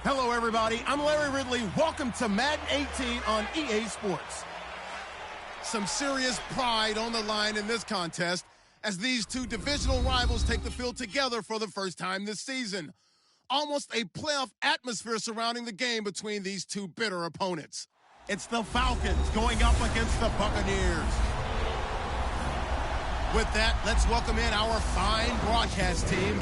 Hello, everybody. I'm Larry Ridley. Welcome to Madden 18 on EA Sports. Some serious pride on the line in this contest as these two divisional rivals take the field together for the first time this season. Almost a playoff atmosphere surrounding the game between these two bitter opponents. It's the Falcons going up against the Buccaneers. With that, let's welcome in our fine broadcast team.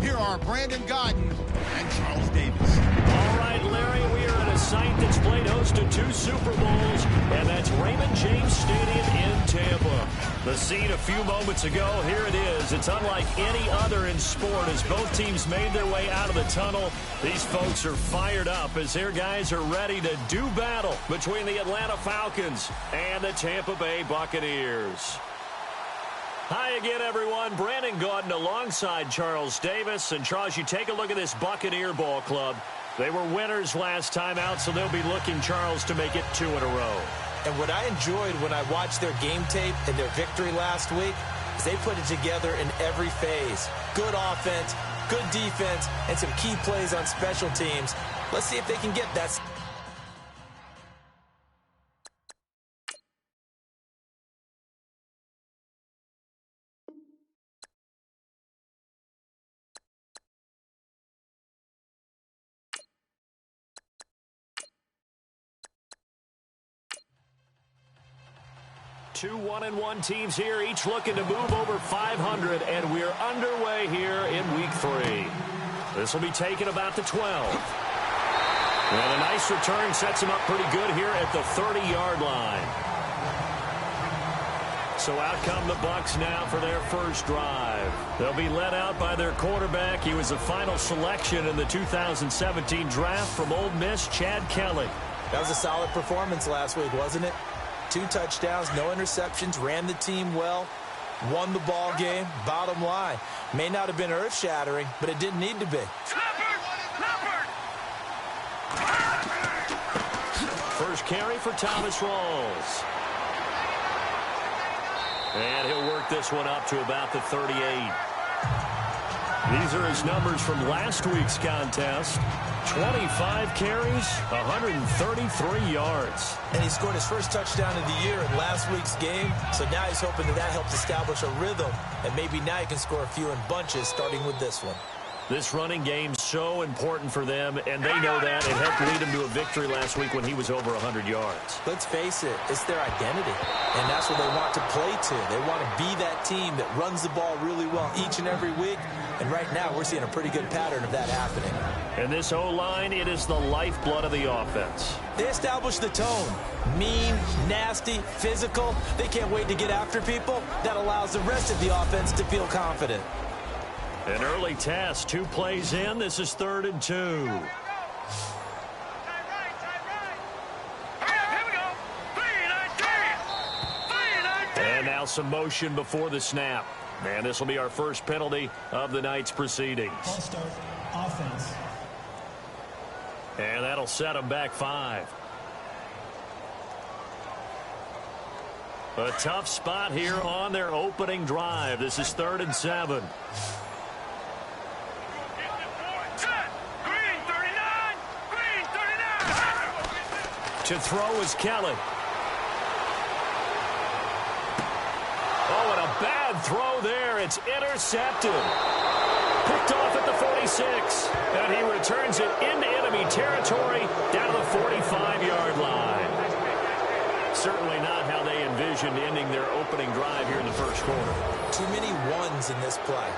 Here are Brandon Godden and Charles Davis. All right, Larry, we are at a site that's played host to 2 Super Bowls, and that's Raymond James Stadium in Tampa. The scene a few moments ago, here it is. It's unlike any other in sport as both teams made their way out of the tunnel. These folks are fired up as their guys are ready to do battle between the Atlanta Falcons and the Tampa Bay Buccaneers. Hi again, everyone. Brandon Gaudin alongside Charles Davis. And, Charles, you take a look at this Buccaneer ball club. They were winners last time out, so they'll be looking, Charles, to make it 2 in a row. And what I enjoyed when I watched their game tape and their victory last week is they put it together in every phase. Good offense, good defense, and some key plays on special teams. Let's see if they can get that. 2 1-1 teams here, each looking to move over 500, and we're underway here in Week 3. This will be taken about the 12. And a nice return sets him up pretty good here at the 30-yard line. So out come the Bucs now for their first drive. They'll be led out by their quarterback. He was the final selection in the 2017 draft from Ole Miss, Chad Kelly. That was a solid performance last week, wasn't it? 2 touchdowns, no interceptions, ran the team well, won the ball game. Bottom line, may not have been earth-shattering, but it didn't need to be. First carry for Thomas Rawls. And he'll work this one up to about the 38. These are his numbers from last week's contest. 25 carries, 133 yards. And he scored his first touchdown of the year in last week's game, so now he's hoping that helps establish a rhythm, and maybe now he can score a few in bunches, starting with this one. This running game's so important for them, and they know that. It helped lead them to a victory last week when he was over 100 yards. Let's face it, it's their identity, and that's what they want to play to. They want to be that team that runs the ball really well each and every week, and right now we're seeing a pretty good pattern of that happening. And this O-line, it is the lifeblood of the offense. They establish the tone. Mean, nasty, physical. They can't wait to get after people. That allows the rest of the offense to feel confident. An early test, 2 plays in. This is 3rd and 2. And now some motion before the snap. And this will be our first penalty of the night's proceedings. False start, offense. And that'll set them back 5. A tough spot here on their opening drive. This is 3rd and 7. To throw is Kelly. Oh, and a bad throw there. It's intercepted. Picked off at the 46. And he returns it into enemy territory down to the 45-yard line. Certainly not how they envisioned ending their opening drive here in the first quarter. Too many ones in this play.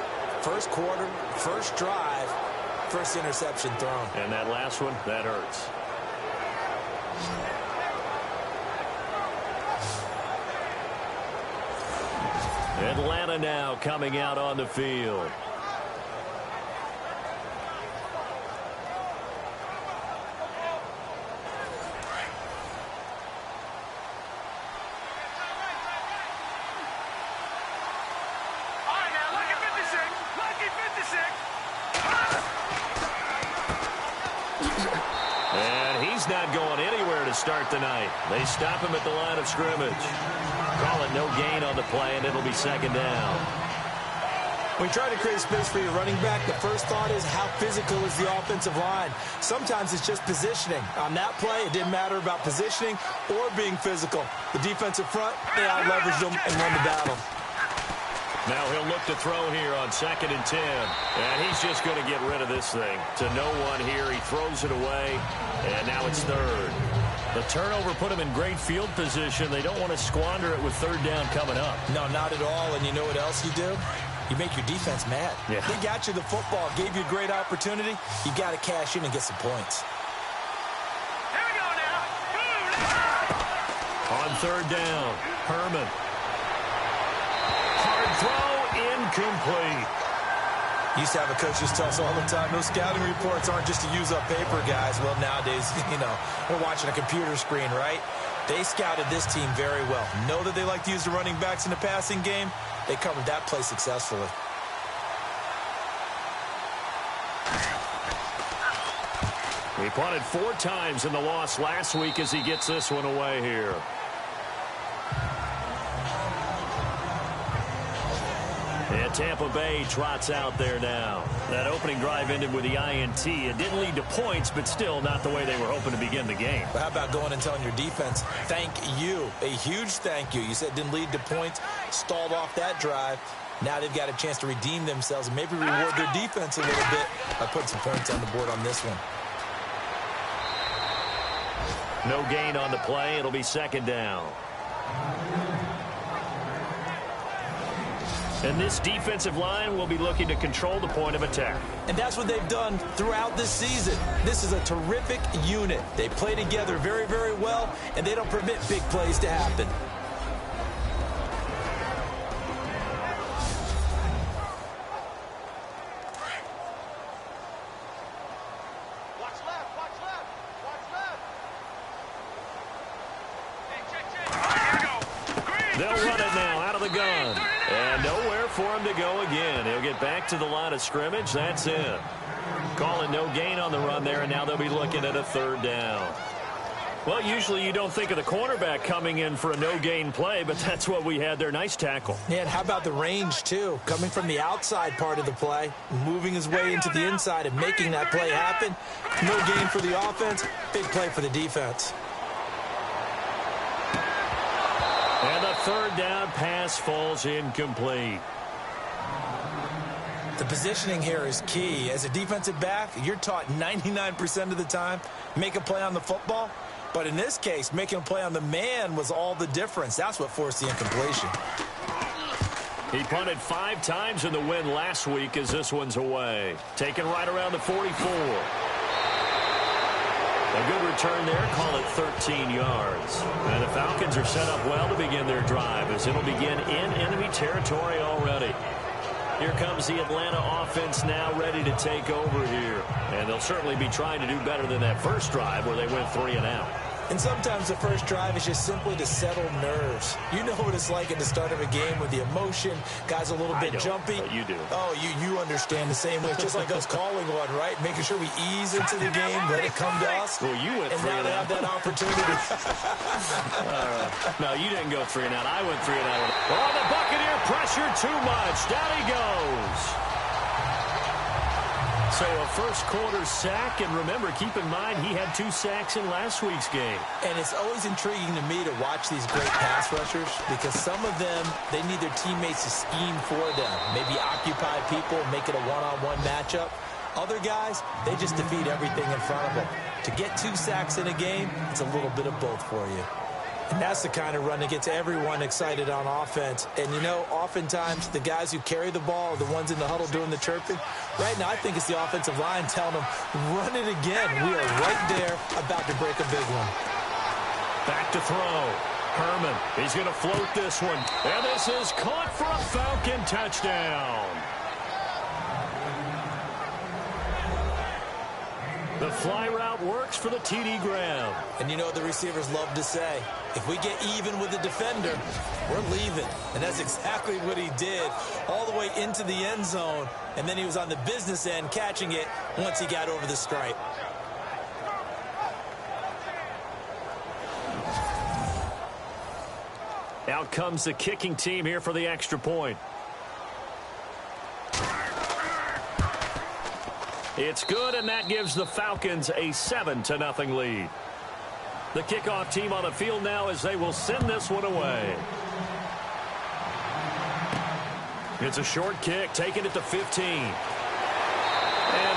First quarter, first drive, first interception thrown. And that last one, that hurts. Atlanta now coming out on the field. And he's not going anywhere to start the night. They stop him at the line of scrimmage. Call it no gain on the play, and it'll be 2nd down. When you try to create space for your running back, the first thought is how physical is the offensive line. Sometimes it's just positioning. On that play, it didn't matter about positioning or being physical. The defensive front, they out-leveraged them and won the battle. Now he'll look to throw here on 2nd and 10. And he's just going to get rid of this thing. To no one here. He throws it away. And now it's 3rd. The turnover put him in great field position. They don't want to squander it with 3rd down coming up. No, not at all. And you know what else you do? You make your defense mad. Yeah. They got you the football, gave you a great opportunity. You got to cash in and get some points. Here we go now. On 3rd down, Herman. Hard throw, incomplete. Used to have a coach just tell us all the time, those scouting reports aren't just to use up paper, guys. Well, nowadays, we're watching a computer screen, right? They scouted this team very well. Know that they like to use the running backs in the passing game. They covered that play successfully. He punted 4 times in the loss last week as he gets this one away here. And Tampa Bay trots out there now. That opening drive ended with the INT. It didn't lead to points, but still not the way they were hoping to begin the game. But how about going and telling your defense, thank you, a huge thank you. You said it didn't lead to points, stalled off that drive. Now they've got a chance to redeem themselves and maybe reward their defense a little bit by putting some points on the board on this one. No gain on the play. It'll be 2nd down. And this defensive line will be looking to control the point of attack. And that's what they've done throughout this season. This is a terrific unit. They play together very, very well, and they don't permit big plays to happen. Watch left, watch left, watch left. Hey, check. Here we go. Green. They'll run it now out of the gun. And nowhere for him to go again. He'll get back to the line of scrimmage. That's it. Calling no gain on the run there, and now they'll be looking at a 3rd down. Well, usually you don't think of the cornerback coming in for a no-gain play, but that's what we had there. Nice tackle. Yeah, and how about the range, too? Coming from the outside part of the play, moving his way into the inside and making that play happen. No gain for the offense, big play for the defense. And the 3rd down pass falls incomplete. The positioning here is key. As a defensive back, you're taught 99% of the time, make a play on the football. But in this case, making a play on the man was all the difference. That's what forced the incompletion. He punted 5 times in the win last week as this one's away. Taken right around the 44. A good return there, call it 13 yards. And the Falcons are set up well to begin their drive as it'll begin in enemy territory already. Here comes the Atlanta offense now ready to take over here. And they'll certainly be trying to do better than that first drive where they went 3 and out. And sometimes the first drive is just simply to settle nerves. You know what it's like at the start of a game with the emotion. Guys a little bit jumpy. But you do. Oh, you understand the same way. It's just like us calling one, right? Making sure we ease into the game, let it come to us. Well, you went and 3 now and they out. have that opportunity. No, you didn't go 3 and out. I went 3 and out. Oh, the Buccaneer pressure too much. Down he goes. So a first-quarter sack, and remember, keep in mind, he had 2 sacks in last week's game. And it's always intriguing to me to watch these great pass rushers because some of them, they need their teammates to scheme for them. Maybe occupy people, make it a one-on-one matchup. Other guys, they just defeat everything in front of them. To get 2 sacks in a game, it's a little bit of both for you. And that's the kind of run that gets everyone excited on offense. And, you know, oftentimes the guys who carry the ball are the ones in the huddle doing the chirping. Right now, I think it's the offensive line telling them, run it again. We are right there about to break a big one. Back to throw. Herman, he's going to float this one. And this is caught for a Falcon touchdown. The fly route works for the TD grab. And you know what the receivers love to say? If we get even with the defender, we're leaving. And that's exactly what he did all the way into the end zone. And then he was on the business end catching it once he got over the stripe. Out comes the kicking team here for the extra point. It's good, and that gives the Falcons a 7-0 lead. The kickoff team on the field now as they will send this one away. It's a short kick, taking it to 15. And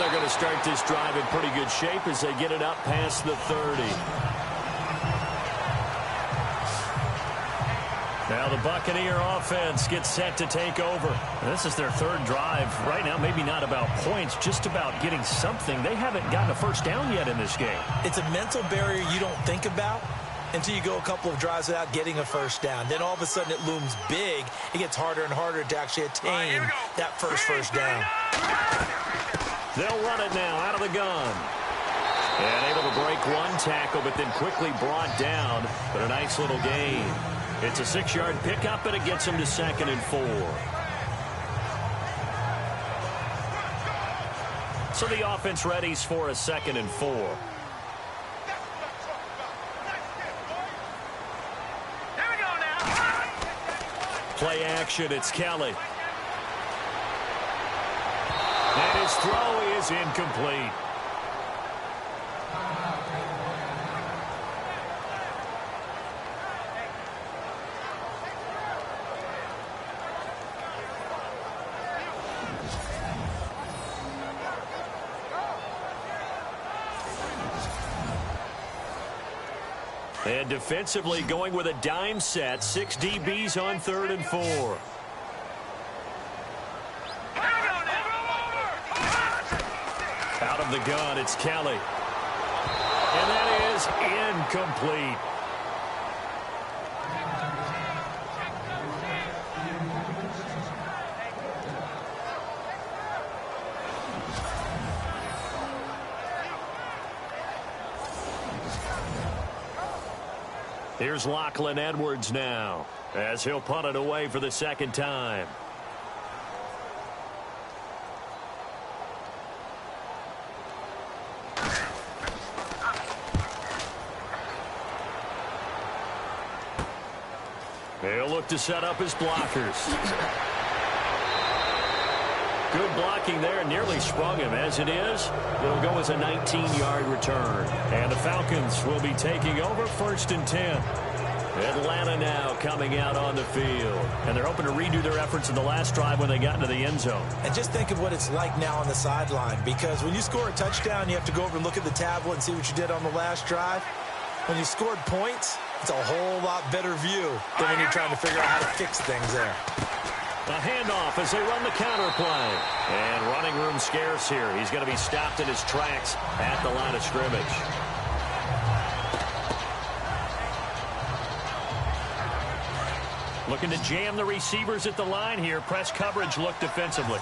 they're going to start this drive in pretty good shape as they get it up past the 30. Now the Buccaneer offense gets set to take over. This is their third drive. Right now, maybe not about points, just about getting something. They haven't gotten a first down yet in this game. It's a mental barrier you don't think about until you go a couple of drives without getting a first down. Then all of a sudden it looms big. It gets harder and harder to actually attain that first down. They'll run it now out of the gun. And able to break one tackle, but then quickly brought down. But a nice little gain. It's a 6-yard pickup, and it gets them to 2nd and 4. So the offense readies for a 2nd and 4. Here we go now. Play action, it's Kelly. And his throw is incomplete. And defensively going with a dime set. 6 DBs on 3rd and 4. Out of the gun, it's Kelly. And that is incomplete. Here's Lachlan Edwards now as he'll punt it away for the 2nd time. He'll look to set up his blockers. Good blocking there, nearly sprung him. As it is, it'll go as a 19-yard return. And the Falcons will be taking over 1st and 10. Atlanta now coming out on the field. And they're hoping to redo their efforts in the last drive when they got into the end zone. And just think of what it's like now on the sideline, because when you score a touchdown, you have to go over and look at the tablet and see what you did on the last drive. When you scored points, it's a whole lot better view than when you're trying to figure out how to fix things there. A handoff as they run the counter play. And running room scarce here. He's going to be stopped in his tracks at the line of scrimmage. Looking to jam the receivers at the line here. Press coverage look defensively.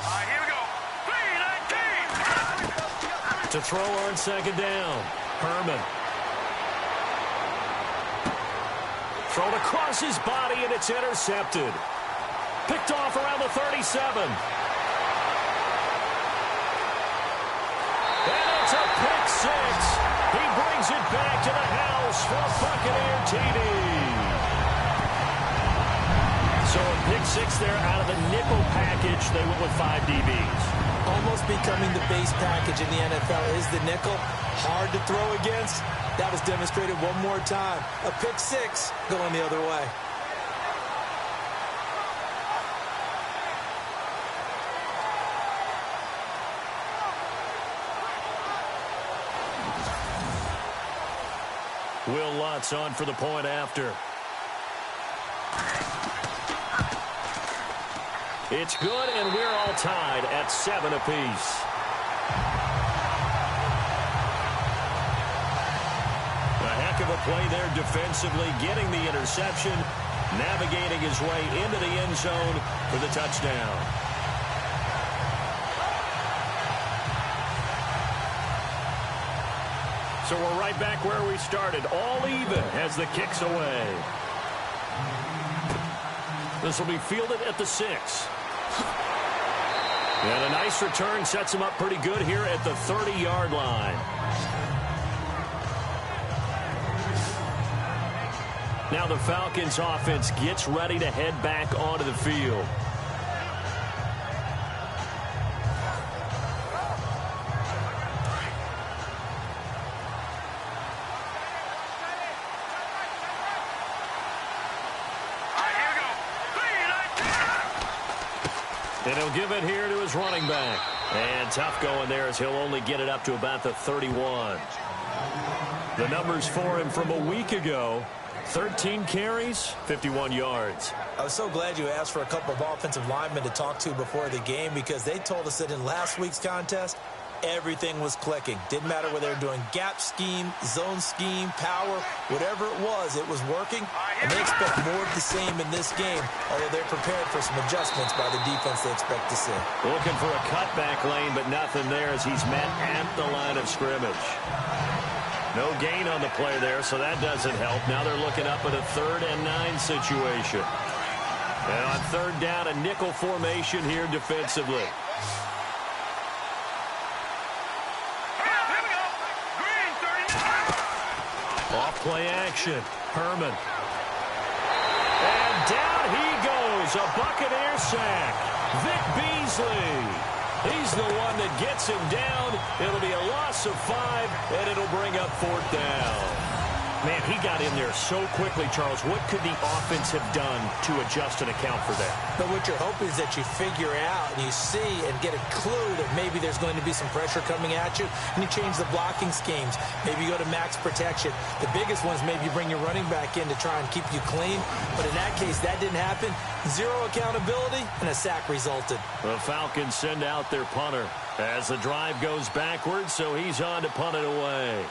Here we go. 3-19. To throw on 2nd down. Herman. Thrown across his body, and it's intercepted. Picked off around the 37. And it's a pick 6. He brings it back to the house for a Buccaneer TD. So a pick 6 there out of the nickel package. They went with 5 DBs. Almost becoming the base package in the NFL is the nickel. Hard to throw against. That was demonstrated one more time. A pick 6 going the other way. Will Lutz on for the point after. It's good, and we're all tied at 7 apiece. A heck of a play there defensively, getting the interception, navigating his way into the end zone for the touchdown. So we're right back where we started, all even as the kick's away. This will be fielded at the 6. And a nice return sets him up pretty good here at the 30-yard line. Now the Falcons offense gets ready to head back onto the field. And he'll give it here to his running back. And tough going there as he'll only get it up to about the 31. The numbers for him from a week ago: 13 carries, 51 yards. I was so glad you asked for a couple of offensive linemen to talk to before the game, because they told us that in last week's contest, everything was clicking. Didn't matter whether they were doing gap scheme, zone scheme, power, whatever it was working. And they expect more of the same in this game, although they're prepared for some adjustments by the defense they expect to see. Looking for a cutback lane, but nothing there as he's met at the line of scrimmage. No gain on the play there, so that doesn't help. Now they're looking up at a 3rd and 9 situation. And on 3rd down, a nickel formation here defensively. Off play action. Herman. And down he goes. A Buccaneer sack. Vic Beasley. He's the one that gets him down. It'll be a loss of 5, and it'll bring up 4th down. Man, he got in there so quickly, Charles. What could the offense have done to adjust and account for that? But what you're hoping is that you figure out and you see and get a clue that maybe there's going to be some pressure coming at you, and you change the blocking schemes. Maybe you go to max protection. The biggest one is maybe you bring your running back in to try and keep you clean. But in that case, that didn't happen. 0 accountability, and a sack resulted. The Falcons send out their punter as the drive goes backwards, so he's on to punt it away.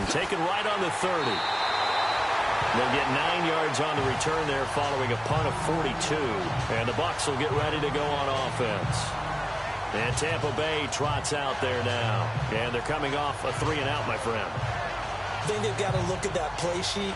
Taken right on the 30. They'll get 9 yards on the return there following a punt of 42. And the Bucs will get ready to go on offense. And Tampa Bay trots out there now. And they're coming off a 3-and-out, my friend. I think they've got to look at that play sheet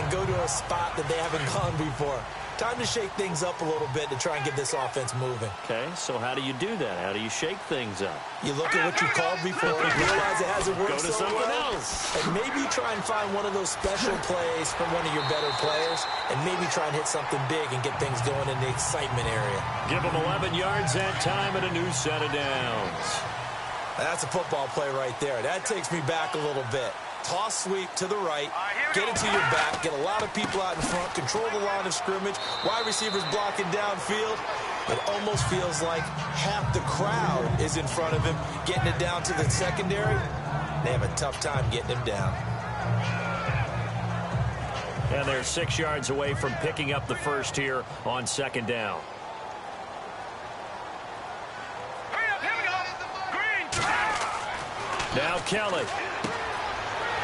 and go to a spot that they haven't gone before. Time to shake things up a little bit to try and get this offense moving. Okay, so how do you do that? How do you shake things up? You look at what you called before and realize it hasn't worked so well. Else. And maybe you try and find one of those special plays from one of your better players, and maybe try and hit something big and get things going in the excitement area. Give them 11 yards that time and a new set of downs. That's a football play right there. That takes me back a little bit. Toss sweep to the right, get it to your back, get a lot of people out in front, control the line of scrimmage, wide receivers blocking downfield. It almost feels like half the crowd is in front of him, getting it down to the secondary. They have a tough time getting him down. And they're 6 yards away from picking up the first here on 2nd down. Now Kelly.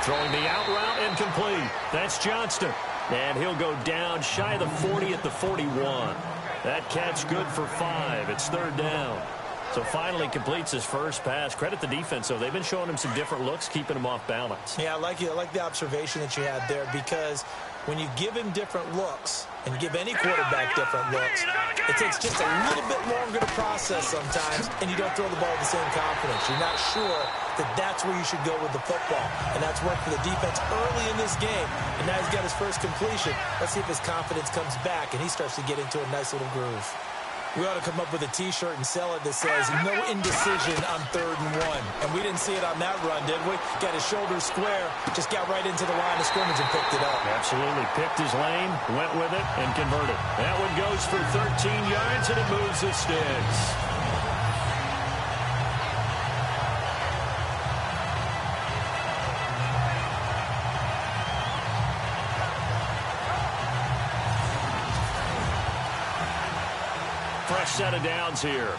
Throwing the out route incomplete. That's Johnston. And he'll go down shy of the 40 at the 41. That catch good for 5. It's 3rd down. So finally completes his first pass. Credit the defense, though. They've been showing him some different looks, keeping him off balance. Yeah, I like the observation that you had there, because when you give him different looks and give any quarterback different looks, it takes just a little bit longer to process sometimes, and you don't throw the ball with the same confidence. You're not sure that that's where you should go with the football, and that's worked for the defense early in this game, and now he's got his first completion. Let's see if his confidence comes back and he starts to get into a nice little groove. We ought to come up with a T-shirt and sell it that says, no indecision on 3rd and 1. And we didn't see it on that run, did we? Got his shoulders square, just got right into the line of scrimmage and picked it up. Absolutely. Picked his lane, went with it, and converted. That one goes for 13 yards, and it moves the sticks. Fresh set of downs here.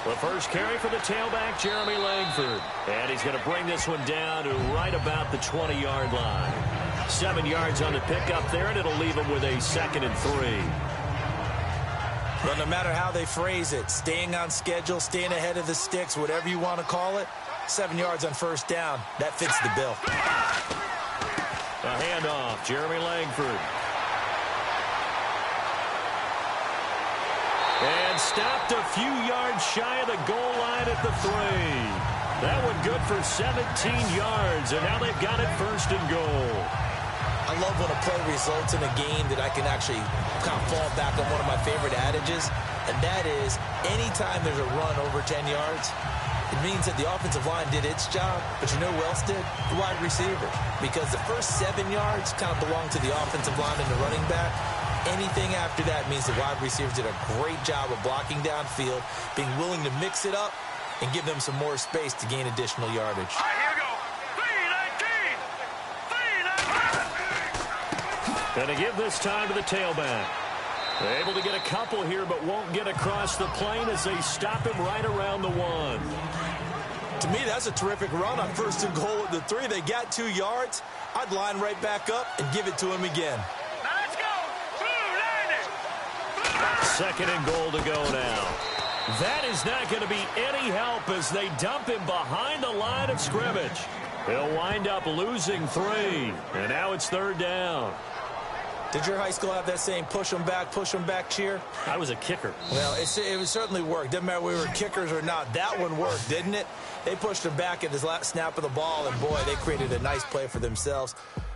The first carry for the tailback, Jeremy Langford. And he's going to bring this one down to right about the 20-yard line. 7 yards on the pickup there, and it'll leave him with a 2nd and 3. Well, no matter how they phrase it, staying on schedule, staying ahead of the sticks, whatever you want to call it, 7 yards on 1st down, that fits the bill. A handoff, Jeremy Langford. And stopped a few yards shy of the goal line at the 3. That one good for 17 yards, and now they've got it 1st and goal. I love when a play results in a game that I can actually kind of fall back on one of my favorite adages, and that is anytime there's a run over 10 yards, it means that the offensive line did its job, but you know who else did? The wide receiver. Because the first 7 yards kind of belong to the offensive line and the running back. Anything after that means the wide receivers did a great job of blocking downfield, being willing to mix it up, and give them some more space to gain additional yardage. All right, here we go. 3-19. Going to give this time to the tailback. They're able to get a couple here, but won't get across the plane as they stop him right around the 1. To me, that's a terrific run on 1st and goal at the 3. They got 2 yards. I'd line right back up and give it to him again. Now let's go. 2nd and goal to go now. That is not going to be any help as they dump him behind the line of scrimmage. He'll wind up losing 3, and now it's 3rd down. Did your high school have that saying, push them back cheer? I was a kicker. Well, it certainly worked. Didn't matter whether we were kickers or not. That one worked, didn't it? They pushed him back at his last snap of the ball, and, boy, they created a nice play for themselves.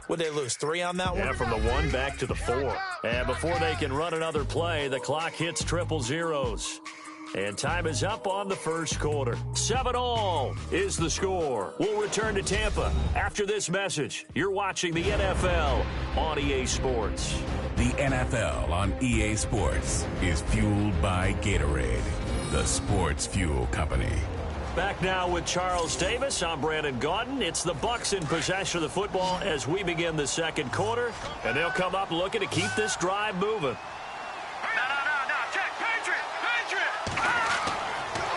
Would they lose 3 on that one? Yeah, from the 1 back to the 4. And before they can run another play, the clock hits triple zeros. And time is up on the 1st quarter. 7-all is the score. We'll return to Tampa after this message. You're watching the NFL on EA Sports. The NFL on EA Sports is fueled by Gatorade, the sports fuel company. Back now with Charles Davis. I'm Brandon Gaudin. It's the Bucs in possession of the football as we begin the 2nd quarter. And they'll come up looking to keep this drive moving.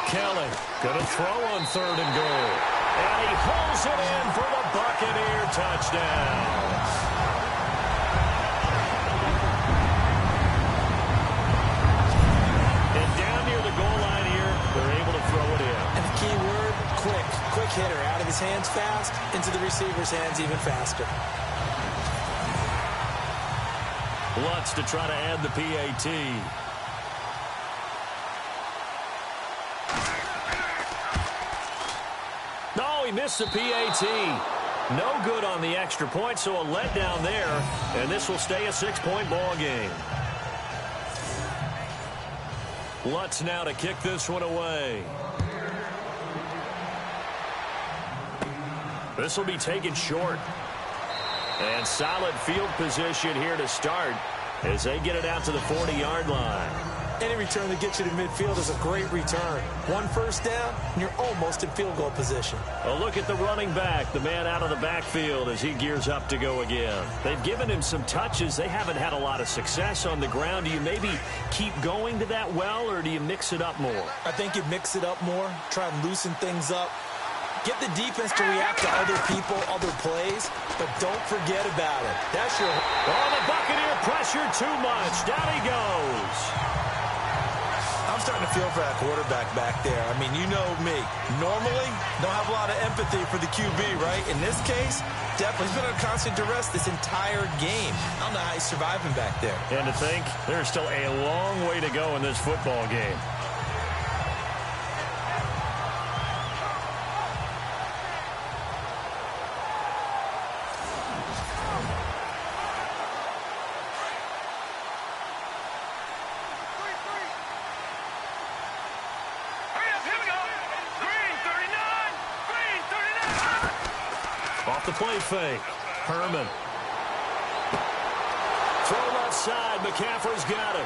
Kelly going to throw on 3rd and goal. And he hauls it in for the Buccaneer touchdown. And down near the goal line here, they're able to throw it in. And the key word, quick. Quick hitter. Out of his hands fast, into the receiver's hands even faster. Lutz to try to add the PAT. No, he missed the PAT. No good on the extra point, so a letdown there. And this will stay a 6-point ball game. Lutz now to kick this one away. This will be taken short. And solid field position here to start as they get it out to the 40-yard line. Any return that gets you to midfield is a great return. 1 first down, and you're almost in field goal position. A look at the running back, the man out of the backfield as he gears up to go again. They've given him some touches. They haven't had a lot of success on the ground. Do you maybe keep going to that well, or do you mix it up more? I think you mix it up more, try and loosen things up. Get the defense to react to other people, other plays, but don't forget about it. That's your... Oh, the Buccaneer pressure too much. Down he goes. I'm starting to feel for that quarterback back there. I mean, you know me. Normally, don't have a lot of empathy for the QB, right? In this case, definitely. He's been under constant duress this entire game. I don't know how he's surviving back there. And to think, there's still a long way to go in this football game. The play fake. Herman. Throw left side. McCaffrey's got it.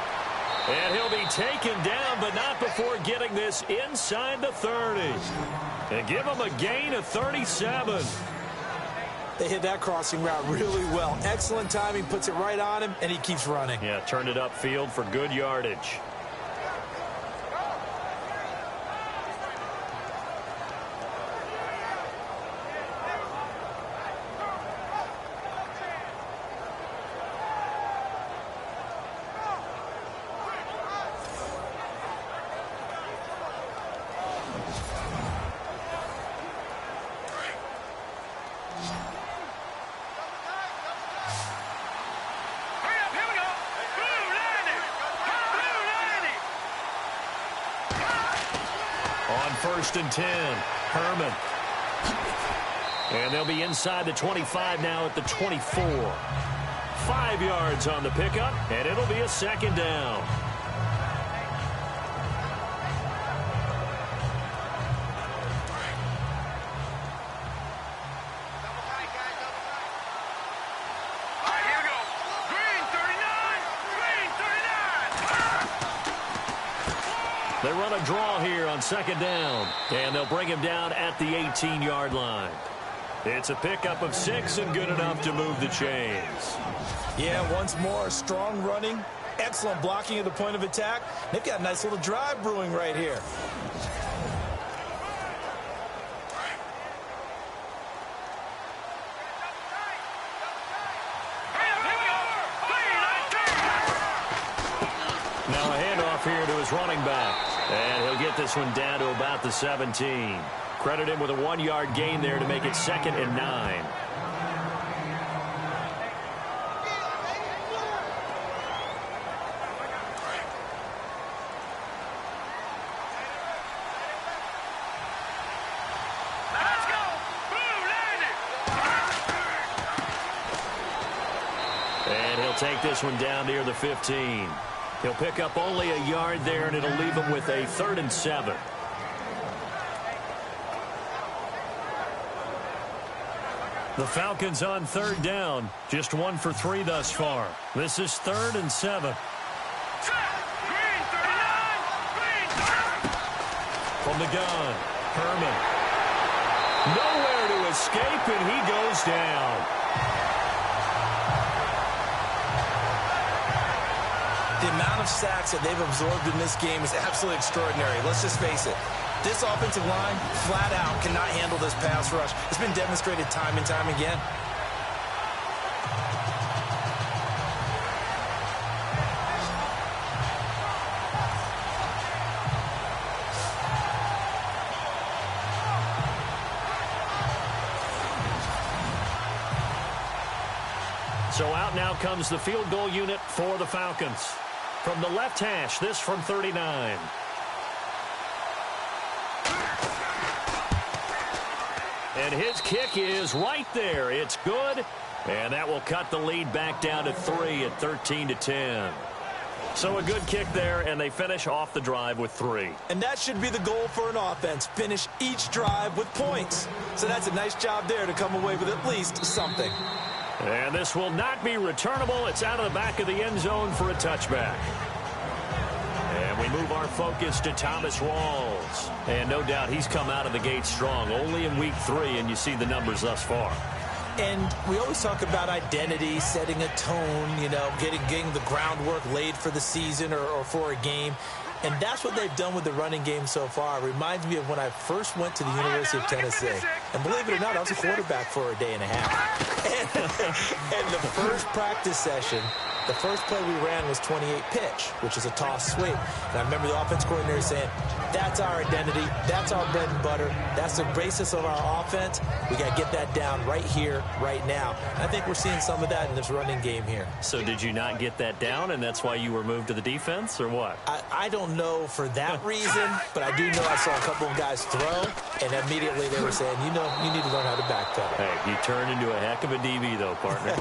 And he'll be taken down, but not before getting this inside the 30. And give him a gain of 37. They hit that crossing route really well. Excellent timing. Puts it right on him, and he keeps running. Yeah, turned it upfield for good yardage. On 1st and 10, Herman. And they'll be inside the 25 now at the 24. 5 yards on the pickup, and it'll be a second down. They run a draw here on second down, and they'll bring him down at the 18-yard line. It's a pickup of 6 and good enough to move the chains. Yeah, once more, strong running, excellent blocking at the point of attack. They've got a nice little drive brewing right here. Now a handoff here to his running back. And he'll get this one down to about the 17. Credit him with a 1-yard gain there to make it 2nd and 9. And he'll take this one down near the 15. He'll pick up only a yard there, and it'll leave him with a 3rd and 7. The Falcons on 3rd down. Just 1 for 3 thus far. This is 3rd and 7. From the gun, Herman. Nowhere to escape, and he goes down. The amount of sacks that they've absorbed in this game is absolutely extraordinary. Let's just face it. This offensive line, flat out, cannot handle this pass rush. It's been demonstrated time and time again. So out now comes the field goal unit for the Falcons. From the left hash, this from 39. And his kick is right there. It's good. And that will cut the lead back down to 3 at 13-10. So a good kick there, and they finish off the drive with 3. And that should be the goal for an offense. Finish each drive with points. So that's a nice job there to come away with at least something. And this will not be returnable. It's out of the back of the end zone for a touchback. And we move our focus to Thomas Rawls. And no doubt he's come out of the gate strong. Only in week 3, and you see the numbers thus far. And we always talk about identity, setting a tone, you know, getting the groundwork laid for the season or for a game. And that's what they've done with the running game so far. It reminds me of when I first went to the University of Tennessee. And believe it or not, I was a quarterback for a day and a half. And the first practice session, the first play we ran was 28 pitch, which is a toss sweep. And I remember the offense coordinator saying, that's our identity, that's our bread and butter, that's the basis of our offense. We got to get that down right here, right now. And I think we're seeing some of that in this running game here. So did you not get that down, and that's why you were moved to the defense, or what? I don't know for that reason, but I do know I saw a couple of guys throw, and immediately they were saying, you know, you need to learn how to backpedal. Hey, you turned into a heck of a DB, though, partner.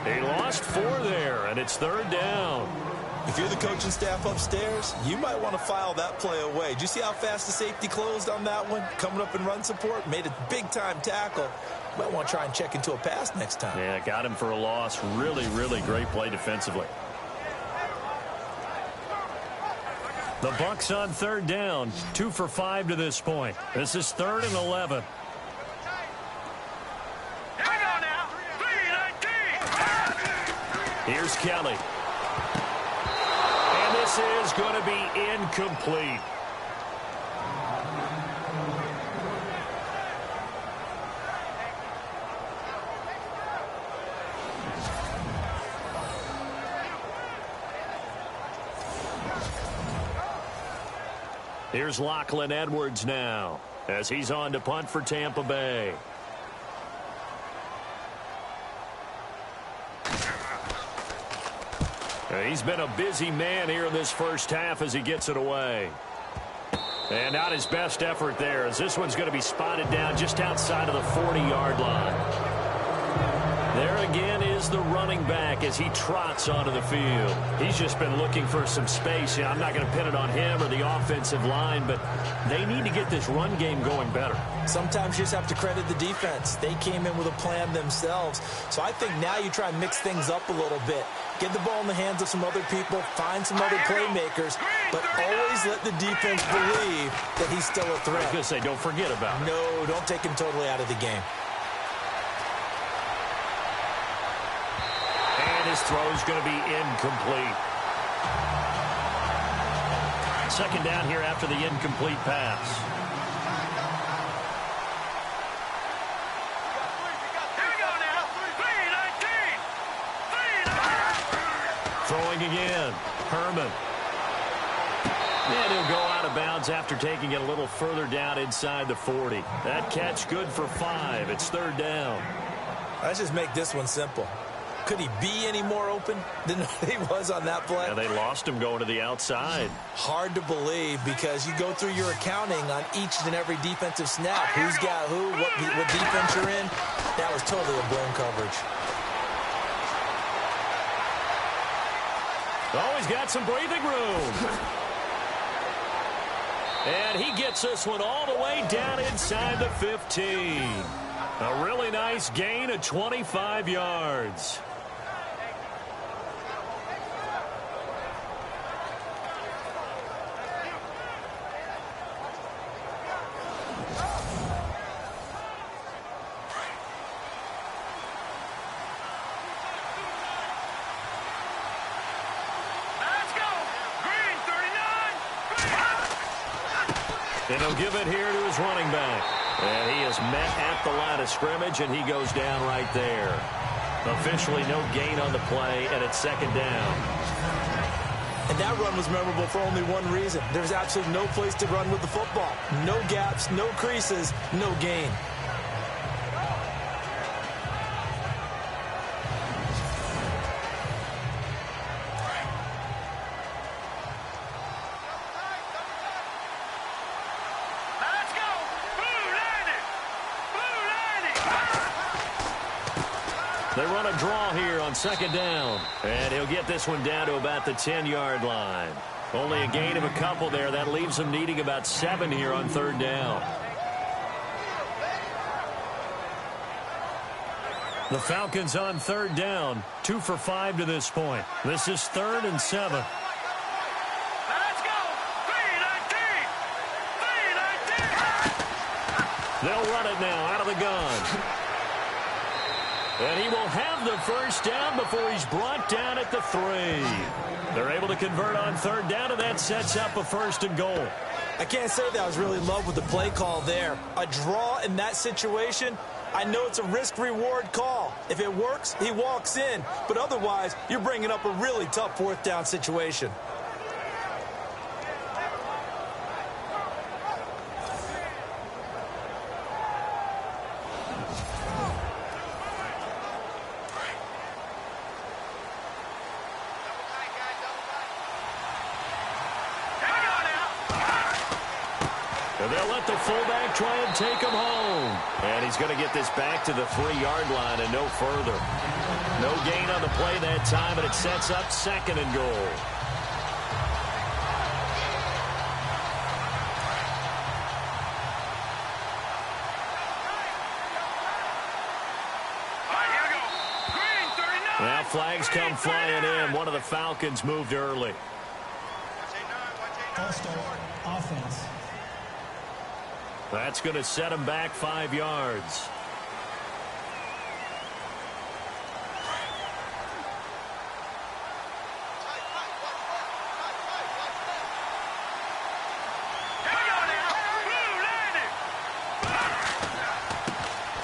He lost 4 there, and it's 3rd down. If you're the coaching staff upstairs, you might want to file that play away. Did you see how fast the safety closed on that one? Coming up in run support, made a big-time tackle. Might want to try and check into a pass next time. Yeah, got him for a loss. Really, really great play defensively. The Bucs on 3rd down, 2 for 5 to this point. This is 3rd and 11. Here's Kelly. And this is going to be incomplete. Here's Lachlan Edwards now as he's on to punt for Tampa Bay. He's been a busy man here in this first half as he gets it away. And not his best effort there, as this one's going to be spotted down just outside of the 40-yard line. There again is the running back as he trots onto the field. He's just been looking for some space. I'm not going to pin it on him or the offensive line, but they need to get this run game going better. Sometimes you just have to credit the defense. They came in with a plan themselves. So I think now you try and mix things up a little bit. Get the ball in the hands of some other people, find some other playmakers, but always let the defense believe that he's still a threat. I was going to say, don't forget about it. No, don't take him totally out of the game. And his throw's going to be incomplete. Second down here after the incomplete pass. Throwing again. Herman. And he'll go out of bounds after taking it a little further down inside the 40. That catch good for 5. It's third down. Let's just make this one simple. Could he be any more open than he was on that play? Yeah, they lost him going to the outside. Hard to believe because you go through your accounting on each and every defensive snap. Who's got who, what defense you're in. That was totally a blown coverage. Oh, he's got some breathing room. And he gets this one all the way down inside the 15. A really nice gain of 25 yards. And he'll give it here to his running back. And he is met at the line of scrimmage, and he goes down right there. Officially no gain on the play, and it's second down. And that run was memorable for only one reason. There's absolutely no place to run with the football. No gaps, no creases, no gain. They run a draw here on second down. And he'll get this one down to about the 10-yard line. Only a gain of a couple there. That leaves them needing about 7 here on third down. The Falcons on third down. 2 for 5 to this point. This is 3rd and 7. Let's go! 3-19! They'll run it now out of the gun. And he will have the first down before he's brought down at the 3. They're able to convert on third down, and that sets up a 1st and goal. I can't say that I was really in love with the play call there. A draw in that situation, I know it's a risk-reward call. If it works, he walks in. But otherwise, you're bringing up a really tough 4th down situation. And they'll let the fullback try and take him home. And he's going to get this back to the 3-yard line and no further. No gain on the play that time, and it sets up 2nd and goal. Now flags come flying in. One of the Falcons moved early. False start, offense. That's going to set him back 5 yards.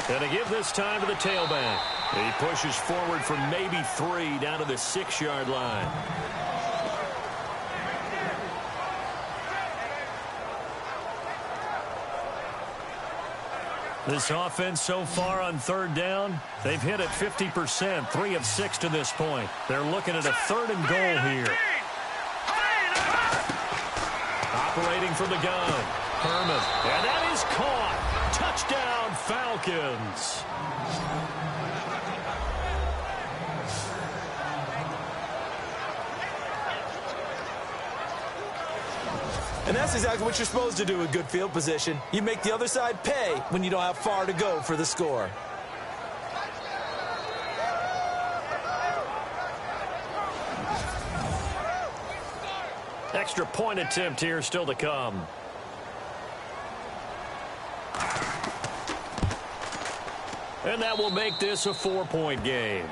And to give this time to the tailback. He pushes forward for maybe 3 down to the 6-yard line. This offense so far on third down, they've hit it 50%, 3 of 6 to this point. They're looking at a 3rd and goal here. Operating from the gun, Herman, and that is caught. Touchdown, Falcons. And that's exactly what you're supposed to do with good field position. You make the other side pay when you don't have far to go for the score. Extra point attempt here still to come. And that will make this a 4-point game.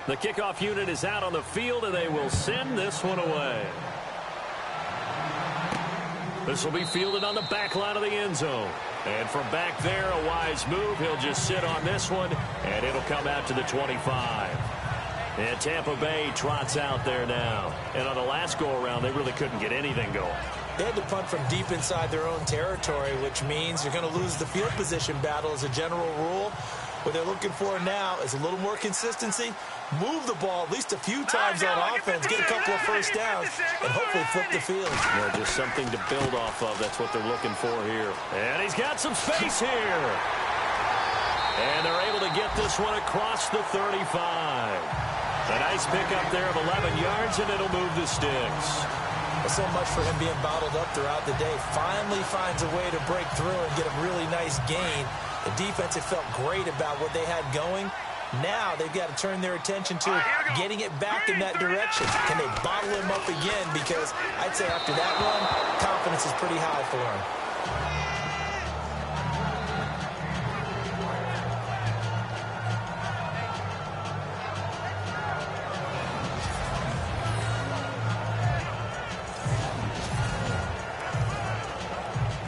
The kickoff unit is out on the field, and they will send this one away. This will be fielded on the back line of the end zone. And from back there, a wise move. He'll just sit on this one, and it'll come out to the 25. And Tampa Bay trots out there now. And on the last go-around, they really couldn't get anything going. They had to punt from deep inside their own territory, which means you're going to lose the field position battle as a general rule. What they're looking for now is a little more consistency, move the ball at least a few times on offense, get a couple of first downs, and hopefully flip the field. Yeah, just something to build off of. That's what they're looking for here. And he's got some space here. And they're able to get this one across the 35. A nice pickup there of 11 yards, and it'll move the sticks. So much for him being bottled up throughout the day. Finally finds a way to break through and get a really nice gain. The defense had felt great about what they had going. Now they've got to turn their attention to getting it back in that direction. Can they bottle him up again? Because I'd say after that run, confidence is pretty high for him.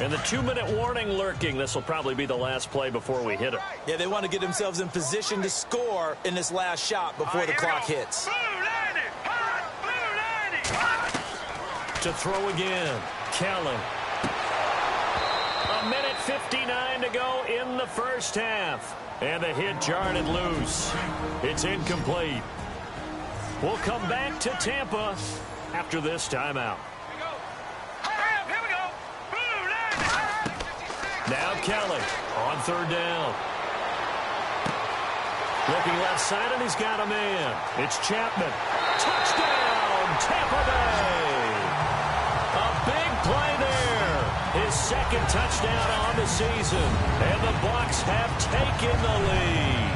And the 2-minute warning lurking. This will probably be the last play before we hit it. Yeah, they want to get themselves in position to score in this last shot before the clock hits. To throw again. Kelly. 1:59 to go in the first half. And the hit jarred it loose. It's incomplete. We'll come back to Tampa after this timeout. Now Kelly on third down. Looking left side, and he's got a man. It's Chapman. Touchdown, Tampa Bay. A big play there. His second touchdown on the season. And the Bucs have taken the lead.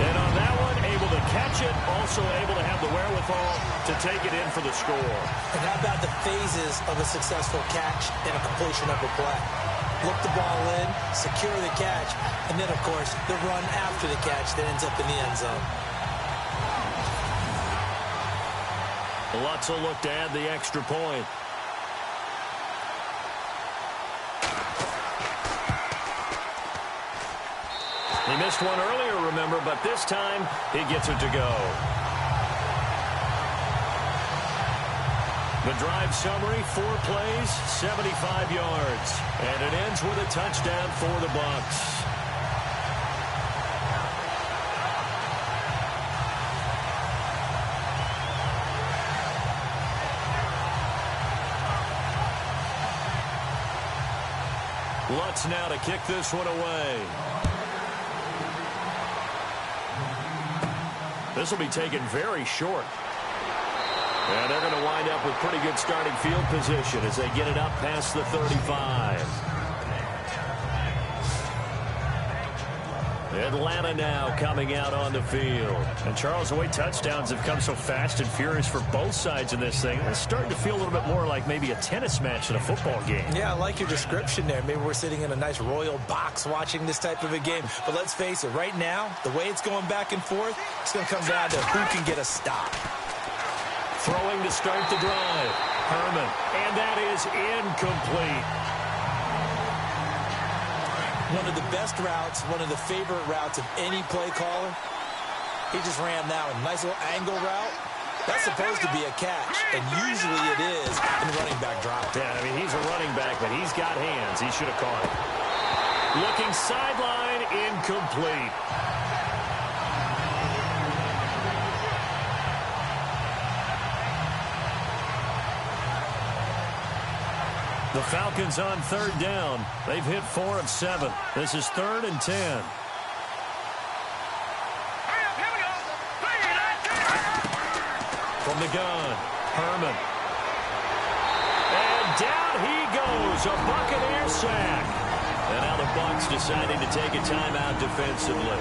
And on that one, able to catch it, also able to have the wherewithal to take it in for the score. And how about the phases of a successful catch and a completion of a play? Look the ball in, secure the catch, and then, of course, the run after the catch that ends up in the end zone. Lutz will look to add the extra point. He missed one earlier, remember, but this time he gets it to go. The drive summary, 4 plays, 75 yards. And it ends with a touchdown for the Bucs. Lutz now to kick this one away. This will be taken very short. And they're going to wind up with pretty good starting field position as they get it up past the 35. Atlanta now coming out on the field. And, Charles, the way touchdowns have come so fast and furious for both sides in this thing, it's starting to feel a little bit more like maybe a tennis match than a football game. Yeah, I like your description there. Maybe we're sitting in a nice royal box watching this type of a game. But let's face it, right now, the way it's going back and forth, it's going to come down to who can get a stop. Throwing to start the drive. Herman. And that is incomplete. One of the best routes, one of the favorite routes of any play caller. He just ran that one. Nice little angle route. That's supposed to be a catch, and usually it is in running back drop. Yeah, I mean, he's a running back, but he's got hands. He should have caught it. Looking sideline, incomplete. The Falcons on third down. They've hit 4 of 7. This is 3rd and 10. From the gun, Herman. And down he goes, a Buccaneer sack. And now the Bucs deciding to take a timeout defensively.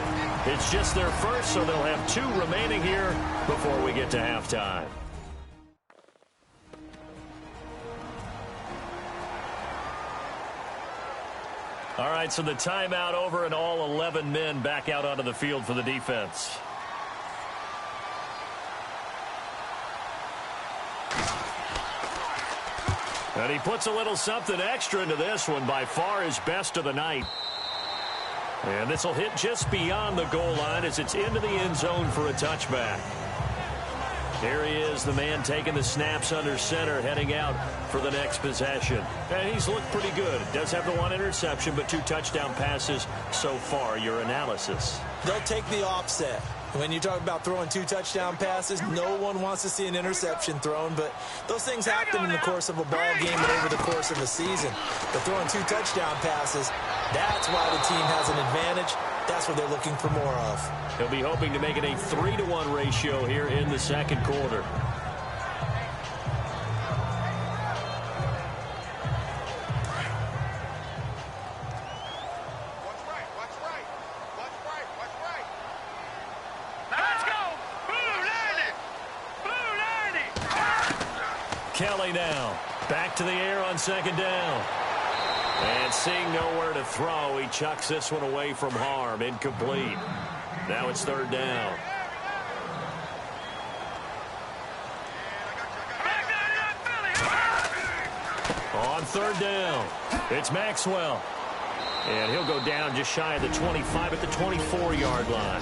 It's just their first, so they'll have 2 remaining here before we get to halftime. All right, so the timeout over and all 11 men back out onto the field for the defense. And he puts a little something extra into this one, by far his best of the night. And this will hit just beyond the goal line as it's into the end zone for a touchback. Here he is, the man taking the snaps under center, heading out for the next possession. And he's looked pretty good. Does have the 1 interception, but 2 touchdown passes so far. Your analysis? They'll take the offset. When you talk about throwing 2 touchdown passes, no one wants to see an interception thrown, but those things happen in the course of a ball game and over the course of a season. But throwing 2 touchdown passes, that's why the team has an advantage. That's what they're looking for more of. He'll be hoping to make it a 3-to-1 ratio here in the second quarter. Kelly now back to the air on second down. And seeing nowhere to throw, he chucks this one away from harm. Incomplete. Now it's 3rd down. On 3rd down, it's Maxwell. And he'll go down just shy of the 25 at the 24-yard line.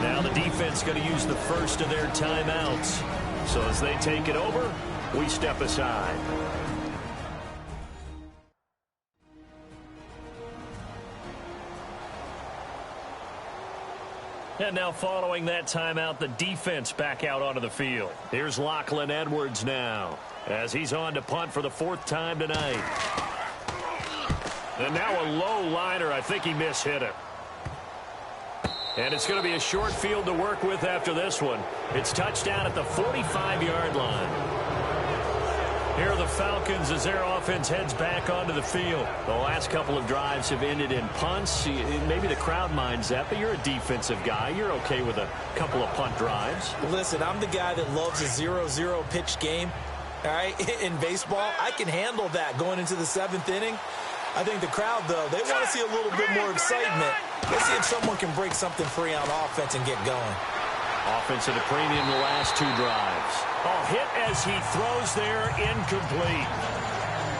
Now the defense going to use the first of their timeouts. So as they take it over, we step aside. And now following that timeout, the defense back out onto the field. Here's Lachlan Edwards now as he's on to punt for the 4th time tonight. And now a low liner. I think he mishit it. And it's going to be a short field to work with after this one. It's touchdown at the 45-yard line. Here are the Falcons as their offense heads back onto the field. The last couple of drives have ended in punts. Maybe the crowd minds that, but you're a defensive guy. You're okay with a couple of punt drives. Listen, I'm the guy that loves a 0-0 pitch game. All right, in baseball, I can handle that going into the 7th inning. I think the crowd, though, they want to see a little bit more excitement. Let's see if someone can break something free on offense and get going. Offense at a premium the last 2 drives. Oh, hit as he throws there, incomplete.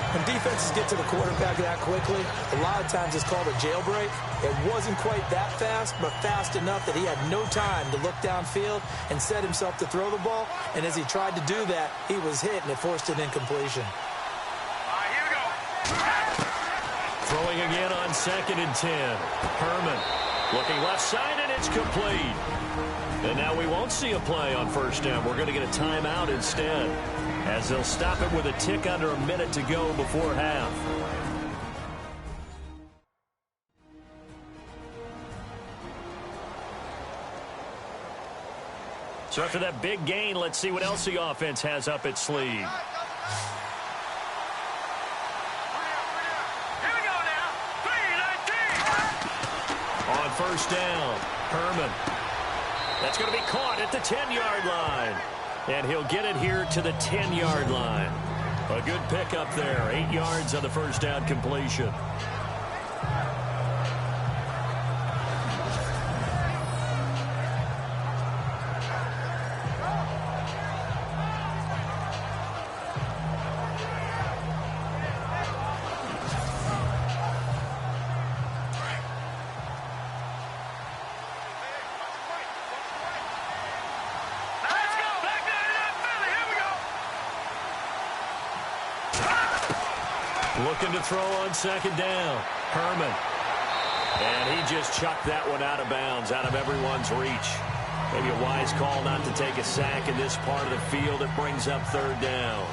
When defenses get to the quarterback that quickly, a lot of times it's called a jailbreak. It wasn't quite that fast, but fast enough that he had no time to look downfield and set himself to throw the ball. And as he tried to do that, he was hit, and it forced an incompletion. Here we go. Throwing again on 2nd and 10. Herman looking left side, and it's complete. And now we won't see a play on 1st down. We're going to get a timeout instead, as they'll stop it with a tick under a minute to go before half. So after that big gain, let's see what else the offense has up its sleeve. Here we go now. 3-19. On 1st down, Herman. That's going to be caught at the 10-yard line. And he'll get it here to the 10-yard line. A good pickup there. 8 yards on the 1st down completion. Looking to throw on 2nd down. Herman. And he just chucked that one out of bounds, out of everyone's reach. Maybe a wise call not to take a sack in this part of the field. It brings up 3rd down.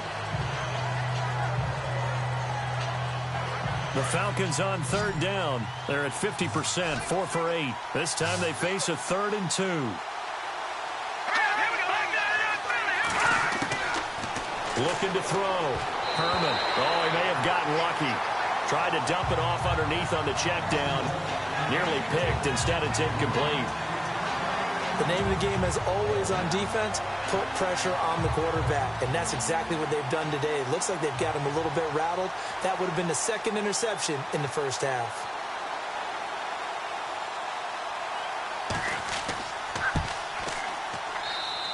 The Falcons on third down. They're at 50%, 4 for 8. This time they face a 3rd and 2. Looking to throw. Herman. Oh, he may have gotten lucky. Tried to dump it off underneath on the check down. Nearly picked. Instead, it's incomplete. The name of the game, as always on defense, put pressure on the quarterback. And that's exactly what they've done today. It looks like they've got him a little bit rattled. That would have been the 2nd interception in the first half.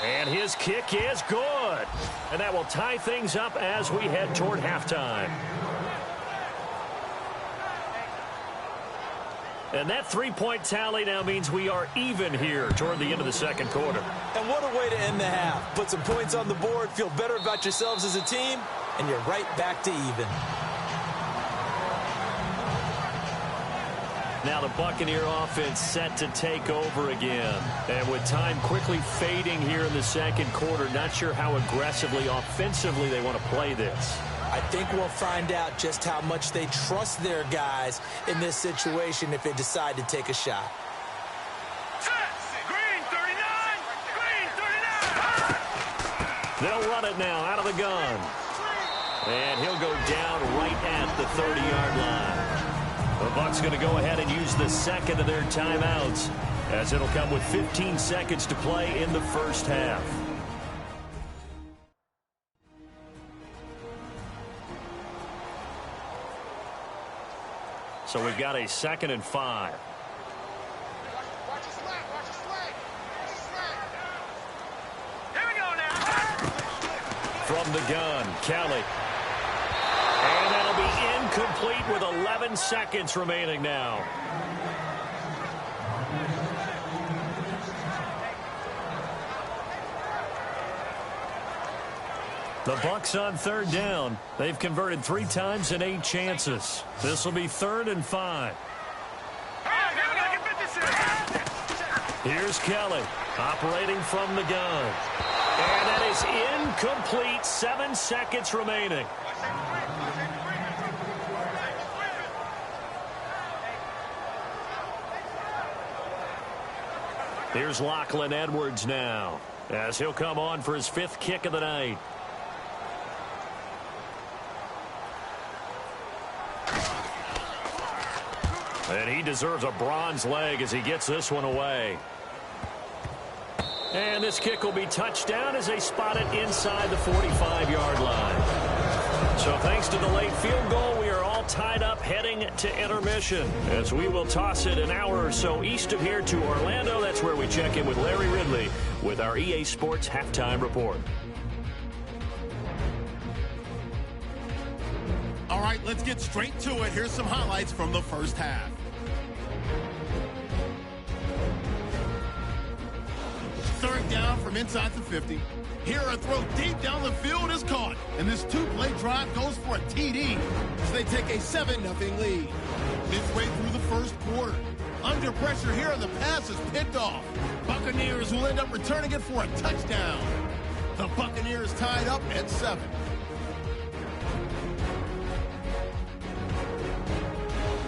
And his kick is good. And that will tie things up as we head toward halftime. And that 3-point tally now means we are even here toward the end of the second quarter. And what a way to end the half. Put some points on the board, feel better about yourselves as a team, and you're right back to even. Now the Buccaneer offense set to take over again. And with time quickly fading here in the second quarter, not sure how aggressively, offensively they want to play this. I think we'll find out just how much they trust their guys in this situation if they decide to take a shot. Green 39! Green 39! They'll run it now out of the gun. And he'll go down right at the 30-yard line. The Bucs going to go ahead and use the second of their timeouts, as it'll come with 15 seconds to play in the first half. So we've got a 2nd and 5. Watch his leg, watch his leg. Watch his leg. Here we go now. From the gun, Kelly. And that'll be incomplete with 11 seconds remaining now. The Bucs on third down. They've converted 3 times in 8 chances. This will be 3rd and 5. Here's Kelly operating from the gun. And that is incomplete. 7 seconds remaining. Here's Lachlan Edwards now, as he'll come on for his 5th kick of the night. And he deserves a bronze leg as he gets this one away. And this kick will be touched down as they spot it inside the 45-yard line. So thanks to the late field goal, we are all tied up heading to intermission, as we will toss it an hour or so east of here to Orlando. That's where we check in with Larry Ridley with our EA Sports Halftime Report. All right, let's get straight to it. Here's some highlights from the first half. Third down from inside the 50. Here a throw deep down the field is caught. And this 2-play drive goes for a TD as they take a 7-0 lead. Midway through the first quarter. Under pressure here, and the pass is picked off. Buccaneers will end up returning it for a touchdown. The Buccaneers tied up at 7.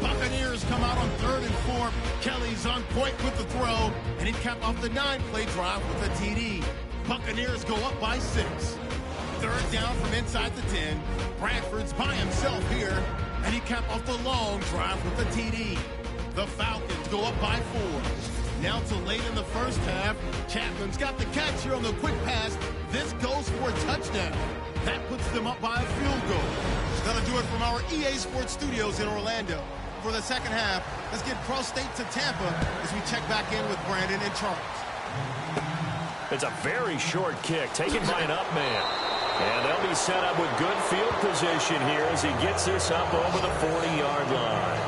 Buccaneers come out on 3rd and 4. Kelly's on point with the throw, and he capped off the 9-play drive with a TD. Buccaneers go up by 6. 3rd down from inside the 10. Bradford's by himself here, and he capped off the long drive with a TD. The Falcons go up by 4. Now to late in the first half, Chapman's got the catch here on the quick pass. This goes for a touchdown. That puts them up by a field goal. That'll do it from our EA Sports Studios in Orlando. For the second half, let's get cross state to Tampa as we check back in with Brandon and Charles. It's a very short kick taken by an up man. And they'll be set up with good field position here as he gets this up over the 40-yard line.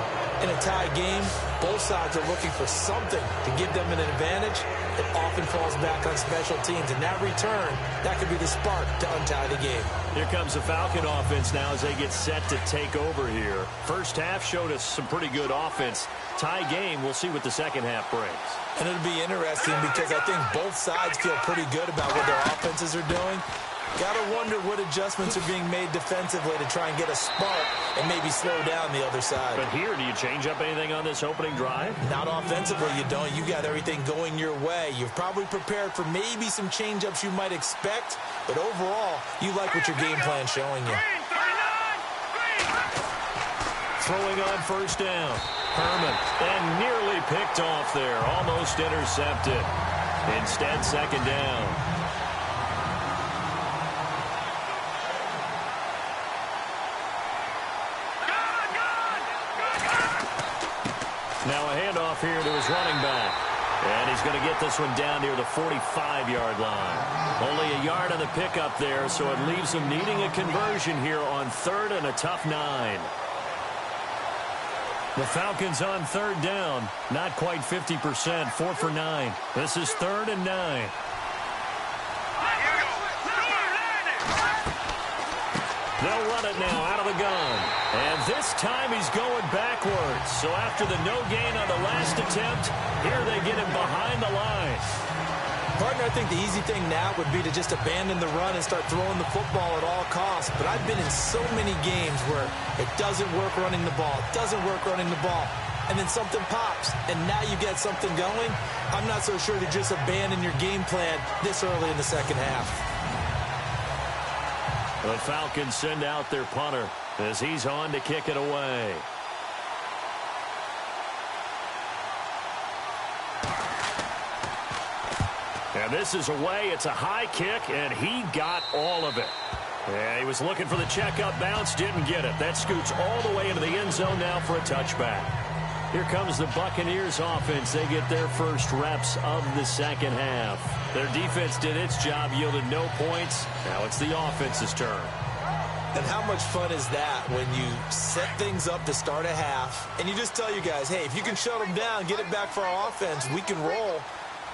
In a tie game, both sides are looking for something to give them an advantage. It often falls back on special teams, and that return, that could be the spark to untie the game. Here comes the Falcon offense now as they get set to take over here. First half showed us some pretty good offense. Tie game, we'll see what the second half brings. And it'll be interesting because I think both sides feel pretty good about what their offenses are doing. Gotta wonder what adjustments are being made defensively to try and get a spark and maybe slow down the other side. But here, do you change up anything on this opening drive? Not offensively, you don't. You got everything going your way. You've probably prepared for maybe some change-ups you might expect, but overall, you like what your game plan's showing you. Throwing on first down. Herman, and nearly picked off there. Almost intercepted. Instead, second down. Now a handoff here to his running back. And he's going to get this one down near the 45-yard line. Only a yard on the pickup there, so it leaves him needing a conversion here on 3rd and a tough 9. The Falcons on 3rd down. Not quite 50%, 4 for 9. This is 3rd and 9. They'll run it now out of the gun. And this time he's going backwards. So after the no gain on the last attempt, here they get him behind the line. Partner, I think the easy thing now would be to just abandon the run and start throwing the football at all costs. But I've been in so many games where it doesn't work running the ball, and then something pops, and now you get something going. I'm not so sure to just abandon your game plan this early in the second half. The Falcons send out their punter as he's on to kick it away. And this is away. It's a high kick, and he got all of it. Yeah, he was looking for the checkup bounce, didn't get it. That scoots all the way into the end zone now for a touchback. Here comes the Buccaneers offense. They get their first reps of the second half. Their defense did its job, yielded no points. Now it's the offense's turn. And how much fun is that when you set things up to start a half, and you just tell you guys, hey, if you can shut them down, get it back for our offense, we can roll.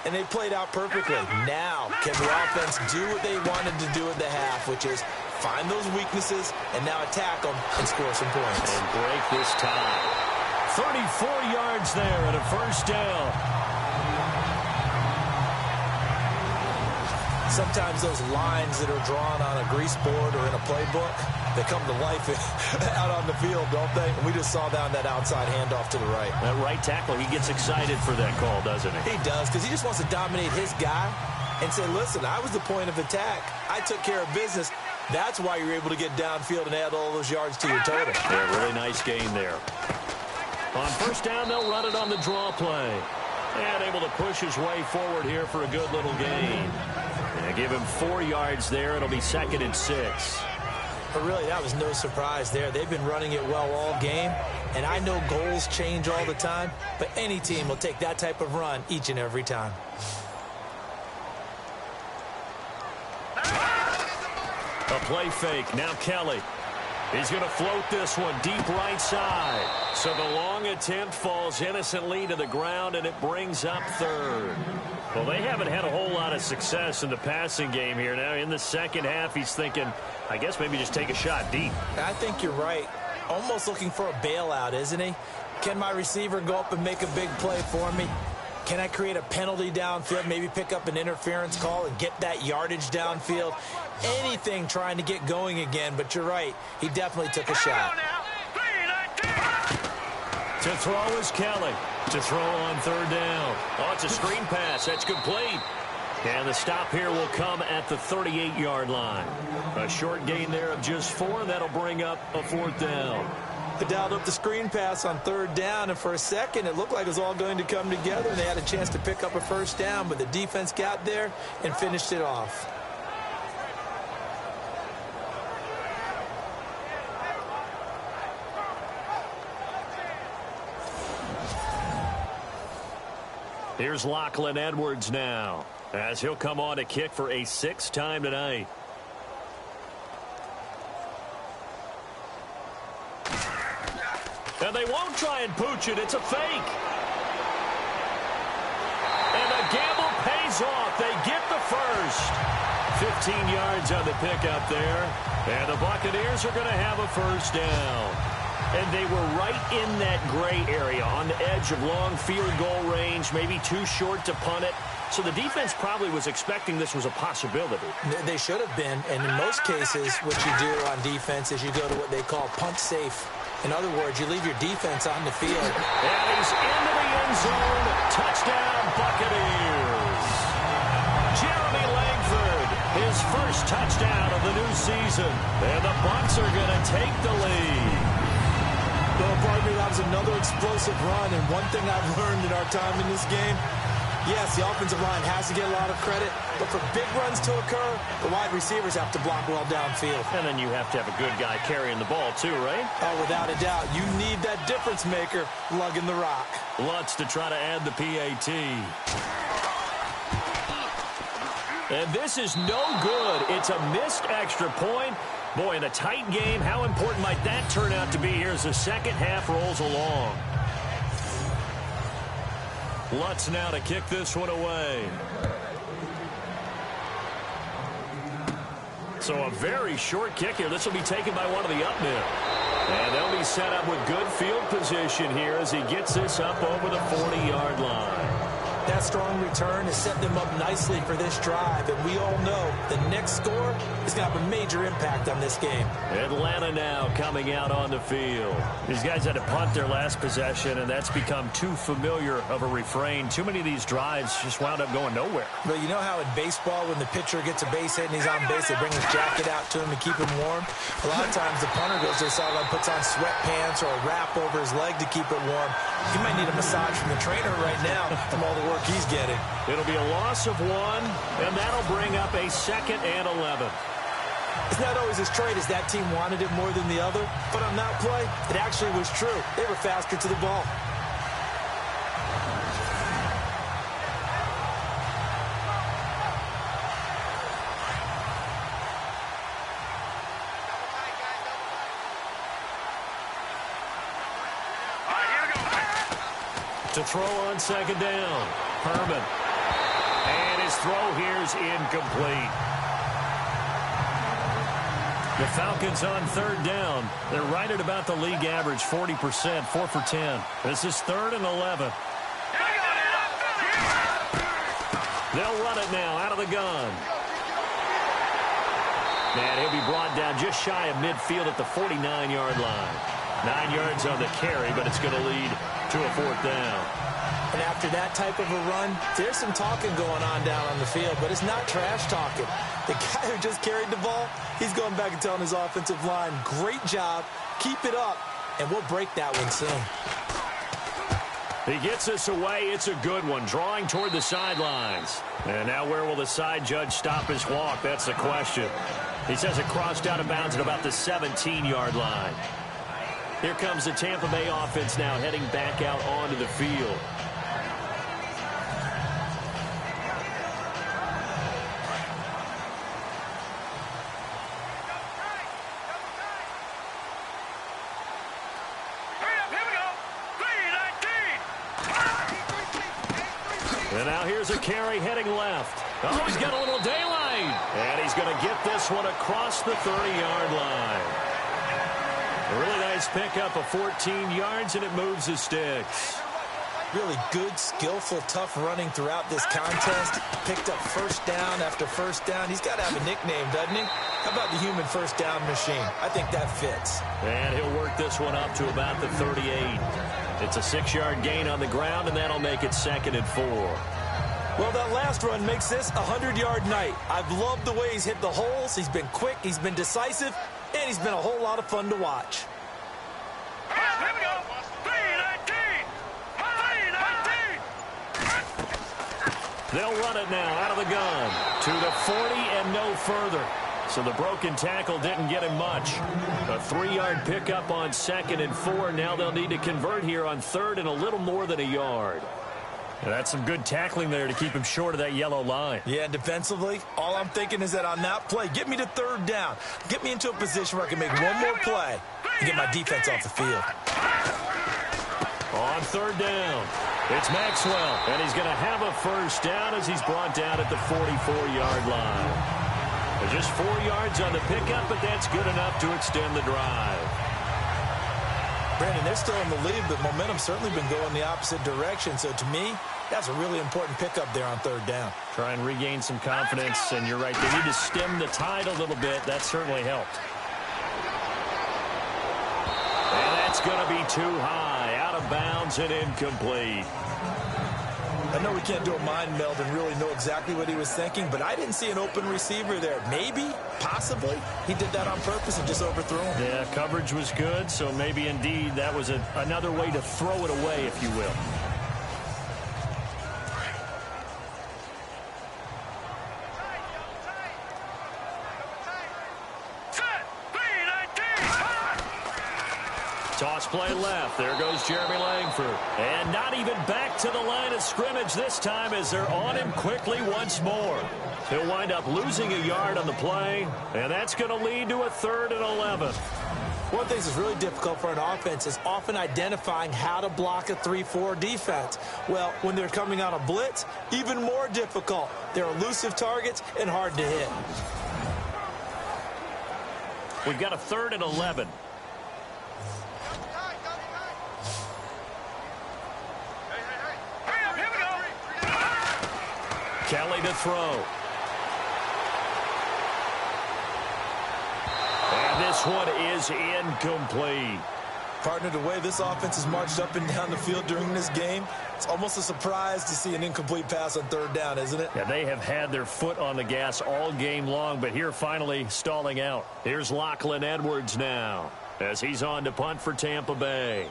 And they played out perfectly. Now, can the offense do what they wanted to do at the half, which is find those weaknesses and now attack them and score some points. And break this tie. 34 yards there and a first down. Sometimes those lines that are drawn on a grease board or in a playbook, they come to life out on the field, don't they? And we just saw down that outside handoff to the right. That right tackle, he gets excited for that call, doesn't he? He does, because he just wants to dominate his guy and say, listen, I was the point of attack. I took care of business. That's why you're able to get downfield and add all those yards to your total. Yeah, really nice gain there. On first down, they'll run it on the draw play. And able to push his way forward here for a good little gain. And give him 4 yards there. It'll be 2nd and 6. But really, that was no surprise there. They've been running it well all game. And I know goals change all the time, but any team will take that type of run each and every time. A play fake. Now Kelly. He's going to float this one deep right side. So the long attempt falls innocently to the ground, and it brings up 3rd. Well, they haven't had a whole lot of success in the passing game here. Now, in the second half, he's thinking, I guess maybe just take a shot deep. I think you're right. Almost looking for a bailout, isn't he? Can my receiver go up and make a big play for me? Can I create a penalty downfield, maybe pick up an interference call and get that yardage downfield? Anything trying to get going again, but you're right. He definitely took a shot. To throw is Kelly. To throw on 3rd down. Oh, it's a screen pass. That's complete. And the stop here will come at the 38-yard line. A short gain there of just 4. That'll bring up a 4th down. They dialed up the screen pass on 3rd down, and for a second it looked like it was all going to come together, and they had a chance to pick up a first down, but the defense got there and finished it off. Here's Lachlan Edwards now, as he'll come on to kick for a 6th time tonight. And they won't try and pooch it. It's a fake. And the gamble pays off. They get the first. 15 yards on the pickup there. And the Buccaneers are going to have a first down. And they were right in that gray area on the edge of long field goal range, maybe too short to punt it. So the defense probably was expecting this was a possibility. They should have been, and in most cases, what you do on defense is you go to what they call punt safe. In other words, you leave your defense on the field. And he's into the end zone. Touchdown, Buccaneers. Jeremy Langford, his first touchdown of the new season. And the Bucs are going to take the lead. Well, partner, that was another explosive run, and one thing I've learned in our time in this game, yes, the offensive line has to get a lot of credit, but for big runs to occur, the wide receivers have to block well downfield. And then you have to have a good guy carrying the ball too, right? Oh, without a doubt. You need that difference maker lugging the rock. Lutz to try to add the PAT. And this is no good. It's a missed extra point. Boy, in a tight game, how important might that turn out to be here as the second half rolls along? Lutz now to kick this one away. So a very short kick here. This will be taken by one of the up men. And they'll be set up with good field position here as he gets this up over the 40-yard line. That strong return has set them up nicely for this drive, and we all know the next score is going to have a major impact on this game. Atlanta now coming out on the field. These guys had to punt their last possession, and that's become too familiar of a refrain. Too many of these drives just wound up going nowhere. But you know how in baseball, when the pitcher gets a base hit and he's on base, they bring his jacket out to him to keep him warm? A lot of times the punter goes to the sideline, puts on sweatpants or a wrap over his leg to keep it warm. He might need a massage from the trainer right now from all the work he's getting. It'll be a loss of 1, and that'll bring up a 2nd and 11. It's not always as straight as that team wanted it more than the other, but on that play, it actually was true. They were faster to the ball. To throw on 2nd down, Herman. And his throw here is incomplete. The Falcons on 3rd down. They're right at about the league average, 40%, 4 for 10. This is 3rd and 11. They'll run it now out of the gun. And he'll be brought down just shy of midfield at the 49-yard line. 9 yards on the carry, but it's going to lead to a 4th down. And after that type of a run, there's some talking going on down on the field, but it's not trash talking. The guy who just carried the ball, he's going back and telling his offensive line, great job, keep it up, and we'll break that one soon. He gets this away. It's a good one, drawing toward the sidelines. And now where will the side judge stop his walk? That's the question. He says it crossed out of bounds at about the 17-yard line. Here comes the Tampa Bay offense now heading back out onto the field. And now here's a carry heading left. Oh, he's got a little daylight. And he's going to get this one across the 30-yard line. A really nice pickup of 14 yards, and it moves the sticks. Really good, skillful, tough running throughout this contest. Picked up first down after first down. He's got to have a nickname, doesn't he? How about the human first down machine? I think that fits. And he'll work this one up to about the 38. It's a 6-yard gain on the ground, and that'll make it 2nd and 4. Well, that last run makes this a 100-yard night. I've loved the way he's hit the holes. He's been quick, he's been decisive, and he's been a whole lot of fun to watch. Here we go. 3-19. They'll run it now out of the gun to the 40 and no further. So the broken tackle didn't get him much. A 3-yard pickup on 2nd and 4. Now they'll need to convert here on 3rd and a little more than a yard. And that's some good tackling there to keep him short of that yellow line. Yeah, defensively, all I'm thinking is that on that play, get me to 3rd down. Get me into a position where I can make one more play and get my defense off the field. On 3rd down, it's Maxwell, and he's going to have a first down as he's brought down at the 44-yard line. Just 4 yards on the pickup, but that's good enough to extend the drive. Brandon, they're still in the lead, but momentum's certainly been going the opposite direction. So to me, That's a really important pickup there on third down. Try and regain some confidence, and you're right. They need to stem the tide a little bit. That certainly helped. And that's going to be too high, out of bounds and incomplete. I know we can't do a mind meld and really know exactly what he was thinking, but I didn't see an open receiver there. Maybe, possibly, he did that on purpose and just overthrew him. Yeah, coverage was good, so maybe indeed that was another way to throw it away, if you will. Toss play left. There goes Jeremy Langford. And not even back to the line of scrimmage this time as they're on him quickly once more. He'll wind up losing a yard on the play, and that's going to lead to a 3rd and 11. One thing that's really difficult for an offense is often identifying how to block a 3-4 defense. Well, when they're coming on a blitz, even more difficult. They're elusive targets and hard to hit. We've got a 3rd and 11. Kelly to throw. And this one is incomplete. Partner, the way this offense has marched up and down the field during this game, it's almost a surprise to see an incomplete pass on third down, isn't it? Yeah, they have had their foot on the gas all game long, but here finally stalling out. Here's Lachlan Edwards now as he's on to punt for Tampa Bay.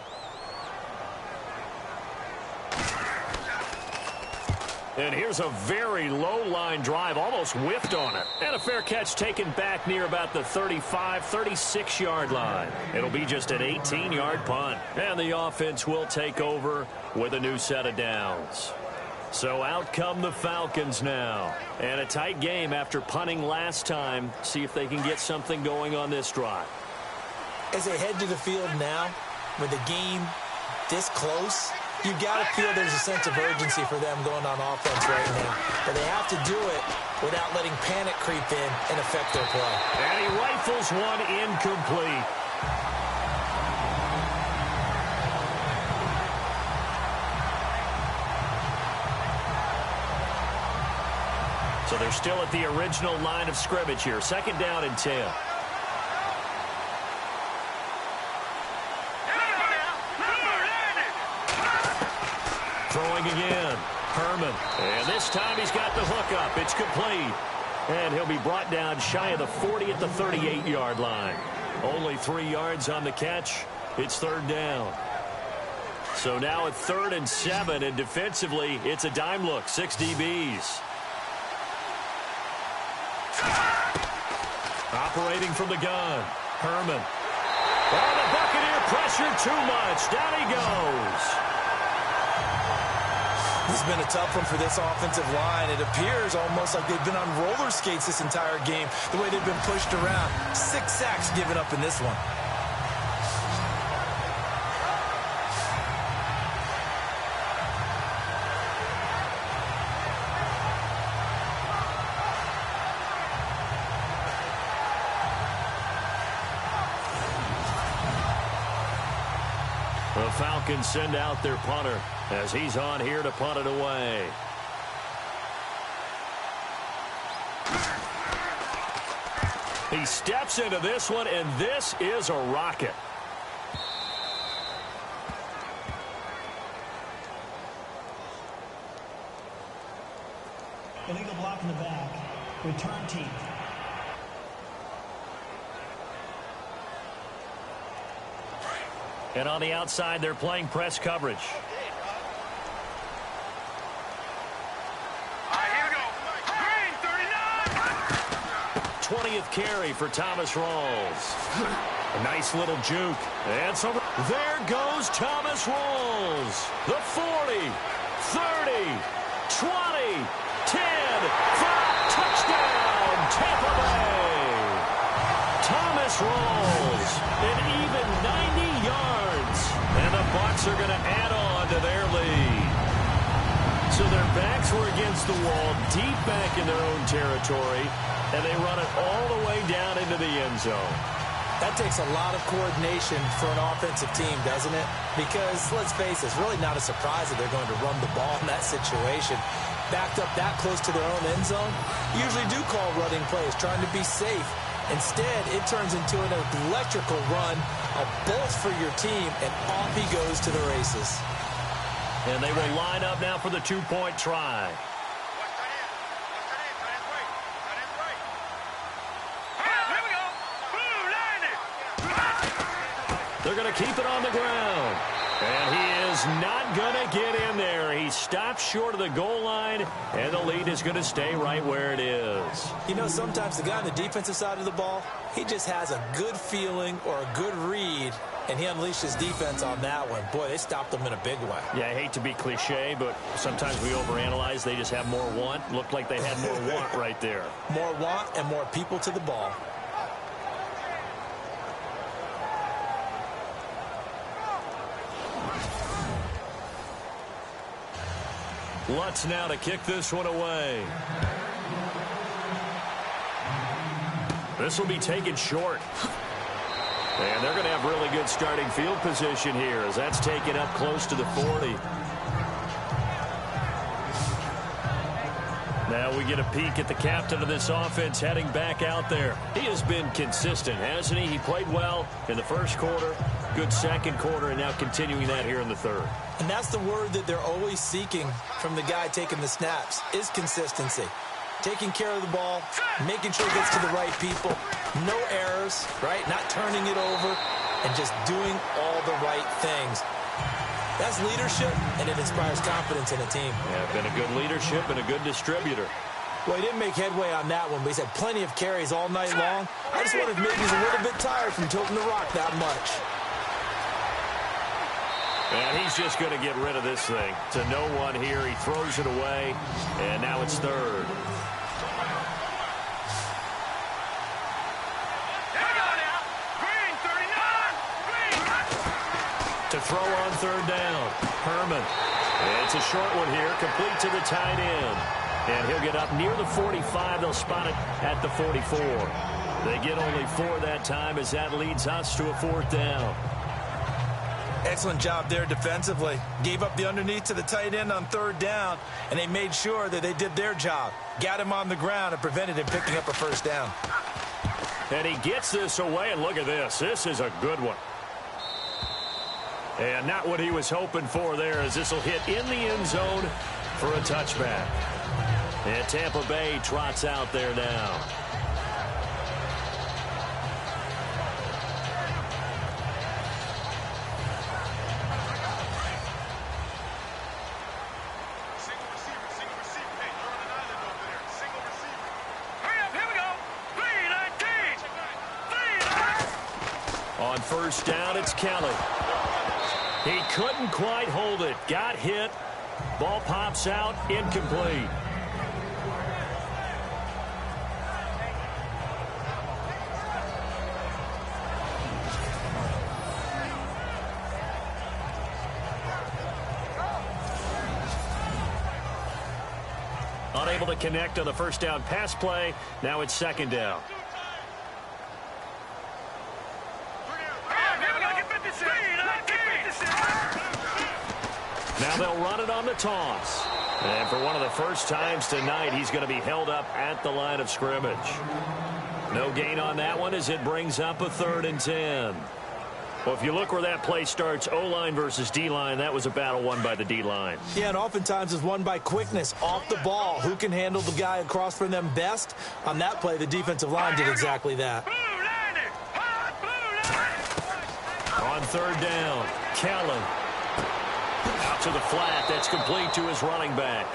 And here's a very low line drive, almost whiffed on it. And a fair catch taken back near about the 35, 36-yard line. It'll be just an 18-yard punt. And the offense will take over with a new set of downs. So out come the Falcons now. And a tight game after punting last time. See if they can get something going on this drive. As they head to the field now, with the game this close, you got to feel there's a sense of urgency for them going on offense right now. But they have to do it without letting panic creep in and affect their play. And he rifles one incomplete. So they're still at the original line of scrimmage here. 2nd down and 10. Throwing again. Herman. And this time he's got the hook up. It's complete. And he'll be brought down shy of the 40 at the 38-yard line. Only 3 yards on the catch. It's 3rd down. So now at 3rd and 7, and defensively, it's a dime look. 6 DBs. Operating from the gun. Herman. Oh, the Buccaneer pressure too much. Down he goes. This has been a tough one for this offensive line. It appears almost like they've been on roller skates this entire game, the way they've been pushed around. 6 sacks given up in this one. The Falcons send out their punter as he's on here to punt it away. He steps into this one, and this is a rocket. Illegal block in the back. Return team. And on the outside, they're playing press coverage. All right, here we go. Green, 39. 20th carry for Thomas Rawls. A nice little juke. And so there goes Thomas Rawls. The 40, 30, 20, 10, 5, touchdown, Tampa Bay. Thomas Rawls, an even 90 yards. And the Bucs are going to add on to their lead. So their backs were against the wall, deep back in their own territory, and they run it all the way down into the end zone. That takes a lot of coordination for an offensive team, doesn't it? Because, let's face it, it's really not a surprise that they're going to run the ball in that situation. Backed up that close to their own end zone, usually do call running plays, trying to be safe. Instead, it turns into an electrical run, a bolt for your team, and off he goes to the races. And they will line up now for the two-point try. They're going to keep it on the ground. And he is not going to get in there. He stops short of the goal line, and the lead is going to stay right where it is. You know, sometimes the guy on the defensive side of the ball, he just has a good feeling or a good read, and he unleashed his defense on that one. Boy, they stopped him in a big way. Yeah, I hate to be cliche, but sometimes we overanalyze. They just have more want. Looked like they had more want right there. More want and more people to the ball. Lutz now to kick this one away. This will be taken short. And they're going to have really good starting field position here as that's taken up close to the 40. Now we get a peek at the captain of this offense heading back out there. He has been consistent, hasn't he? He played well in the first quarter, good second quarter, and now continuing that here in the third. And that's the word that they're always seeking from the guy taking the snaps, is consistency. Taking care of the ball, making sure it gets to the right people, no errors, right? Not turning it over, and just doing all the right things. That's leadership, and it inspires confidence in a team. Yeah, been a good leadership and a good distributor. Well, he didn't make headway on that one, but he's had plenty of carries all night long. I just wonder if maybe he's a little bit tired from tilting the rock that much. And he's just going to get rid of this thing. To no one here. He throws it away, and now it's third. To throw on third down, Herman. It's a short one here, complete to the tight end. And he'll get up near the 45. They'll spot it at the 44. They get only 4 that time as that leads us to a fourth down. Excellent job there defensively. Gave up the underneath to the tight end on third down, and they made sure that they did their job. Got him on the ground and prevented him picking up a first down. And he gets this away, and look at this. This is a good one. And not what he was hoping for there, as this will hit in the end zone for a touchback. And Tampa Bay trots out there now. On first down, it's Kelly. He couldn't quite hold it. Got hit. Ball pops out. Incomplete. Unable to connect on the first down pass play. Now it's second down. Now they'll run it on the toss. And for one of the first times tonight, he's going to be held up at the line of scrimmage. No gain on that one as it brings up a 3rd and 10. Well, if you look where that play starts, O-line versus D-line, that was a battle won by the D-line. Yeah, and oftentimes is won by quickness off the ball. Who can handle the guy across from them best? On that play, the defensive line did exactly that. On third down, Kelly. Out to the flat. That's complete to his running back.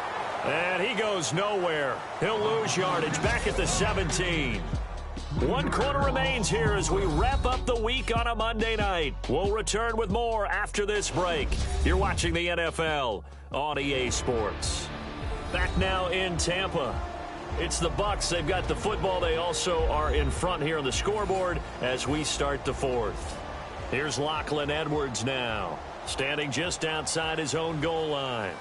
And he goes nowhere. He'll lose yardage back at the 17. 1 quarter remains here as we wrap up the week on a Monday night. We'll return with more after this break. You're watching the NFL on EA Sports. Back now in Tampa. It's the Bucs. They've got the football. They also are in front here on the scoreboard as we start the 4th. Here's Lachlan Edwards now, standing just outside his own goal line.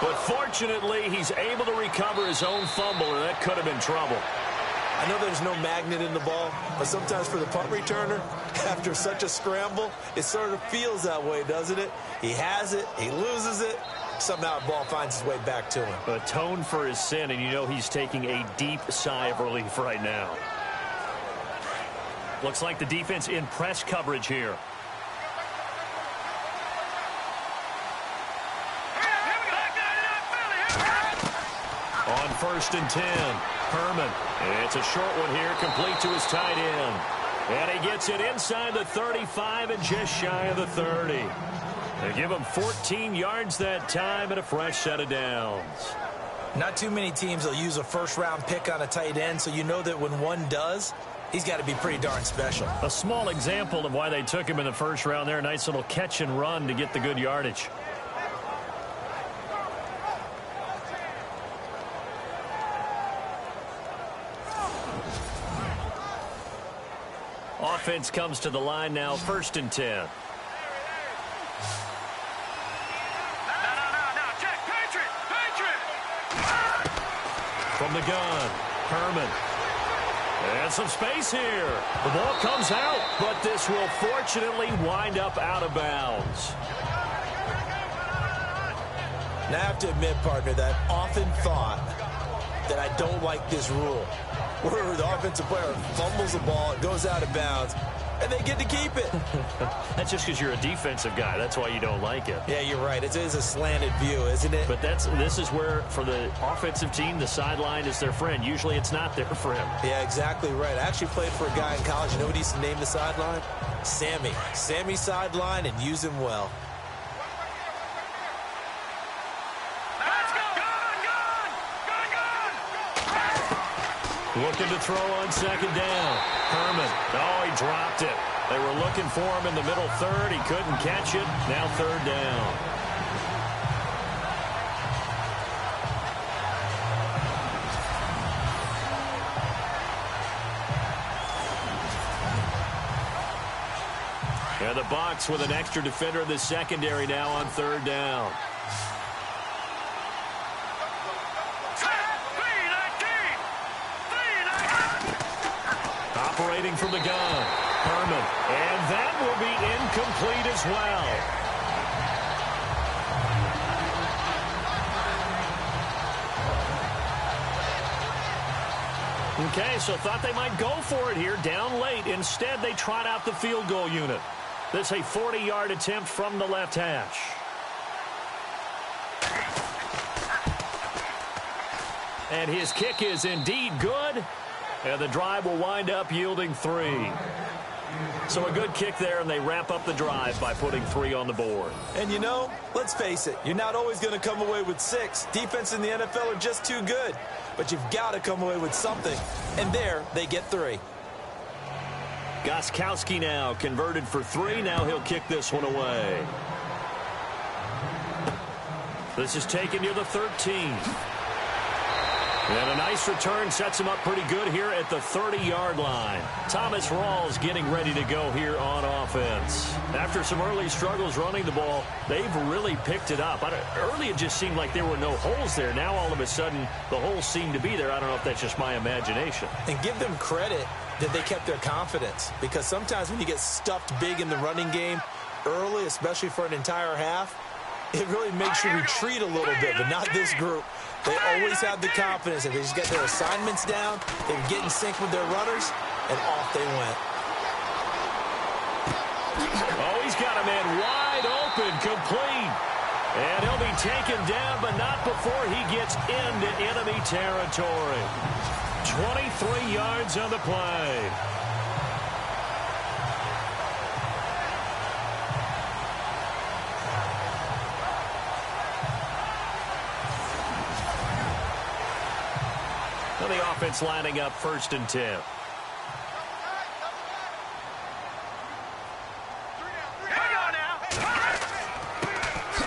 But fortunately, he's able to recover his own fumble, or that could have been trouble. I know there's no magnet in the ball, but sometimes for the punt returner, after such a scramble, it sort of feels that way, doesn't it? He has it, he loses it, somehow the ball finds its way back to him. Atone for his sin, and you know he's taking a deep sigh of relief right now. Looks like the defense in press coverage here. On 1st and 10, Herman. It's a short one here, complete to his tight end. And he gets it inside the 35 and just shy of the 30. They give him 14 yards that time and a fresh set of downs. Not too many teams will use a first-round pick on a tight end, so you know that when one does, he's got to be pretty darn special. A small example of why they took him in the first round there. A nice little catch and run to get the good yardage. Offense comes to the line now, 1st and 10. No, check, Patriot! From the gun, Herman. And some space here. The ball comes out, but this will fortunately wind up out of bounds. Now, I have to admit, partner, that I've often thought that I don't like this rule, where the offensive player fumbles the ball, it goes out of bounds, and they get to keep it. That's just because you're a defensive guy. That's why you don't like it. Yeah, you're right. It is a slanted view, isn't it? But this is where, for the offensive team, the sideline is their friend. Usually it's not their friend. Yeah, exactly right. I actually played for a guy in college. You know what he used to name the sideline? Sammy. Sammy sideline, and use him well. Looking to throw on 2nd down. Herman. Oh, he dropped it. They were looking for him in the middle third. He couldn't catch it. Now 3rd down. And the Bucs with an extra defender in the secondary now on 3rd down. Operating from the gun, Herman, and that will be incomplete as well. Okay, so thought they might go for it here, down late. Instead, they trot out the field goal unit. This is a 40-yard attempt from the left hash. And his kick is indeed good. And the drive will wind up yielding 3. So a good kick there, and they wrap up the drive by putting 3 on the board. And you know, let's face it, you're not always going to come away with 6. Defense in the NFL are just too good. But you've got to come away with something. And there, they get 3. Gostkowski now converted for 3. Now he'll kick this one away. This is taken near the 13. And a nice return sets him up pretty good here at the 30-yard line. Thomas Rawls getting ready to go here on offense. After some early struggles running the ball, they've really picked it up. Early it just seemed like there were no holes there. Now all of a sudden the holes seem to be there. I don't know if that's just my imagination. And give them credit that they kept their confidence, because sometimes when you get stuffed big in the running game early, especially for an entire half, it really makes you retreat a little bit, but not this group. They always have the confidence. If they just get their assignments down, they can get in sync with their runners, and off they went. Oh, he's got a man wide open, complete. And he'll be taken down, but not before he gets into enemy territory. 23 yards on the play. The offense lining up 1st and 10.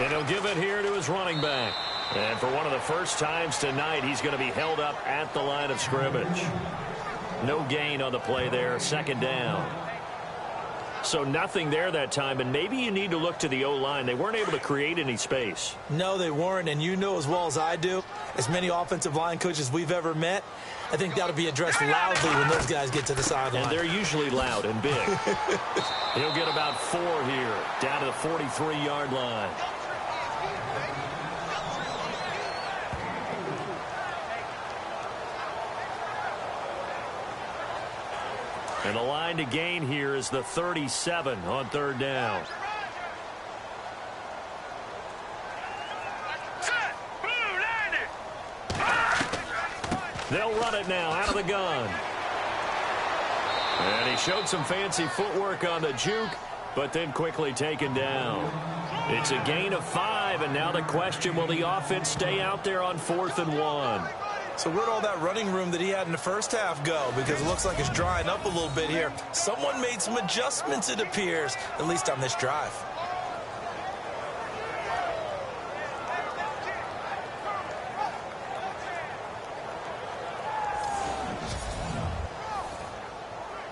And he'll give it here to his running back. And for one of the first times tonight, he's going to be held up at the line of scrimmage. No gain on the play there, 2nd down. So nothing there that time, and maybe you need to look to the O-line. They weren't able to create any space. No, they weren't, and you know as well as I do, as many offensive line coaches we've ever met, I think that'll be addressed loudly when those guys get to the sideline. And they're usually loud and big. He'll get about 4 here, down to the 43-yard line. And the line to gain here is the 37 on 3rd down. They'll run it now out of the gun. And he showed some fancy footwork on the juke, but then quickly taken down. It's a gain of 5, and now the question, will the offense stay out there on 4th and 1? So where'd all that running room that he had in the first half go? Because it looks like it's drying up a little bit here. Someone made some adjustments, it appears, at least on this drive.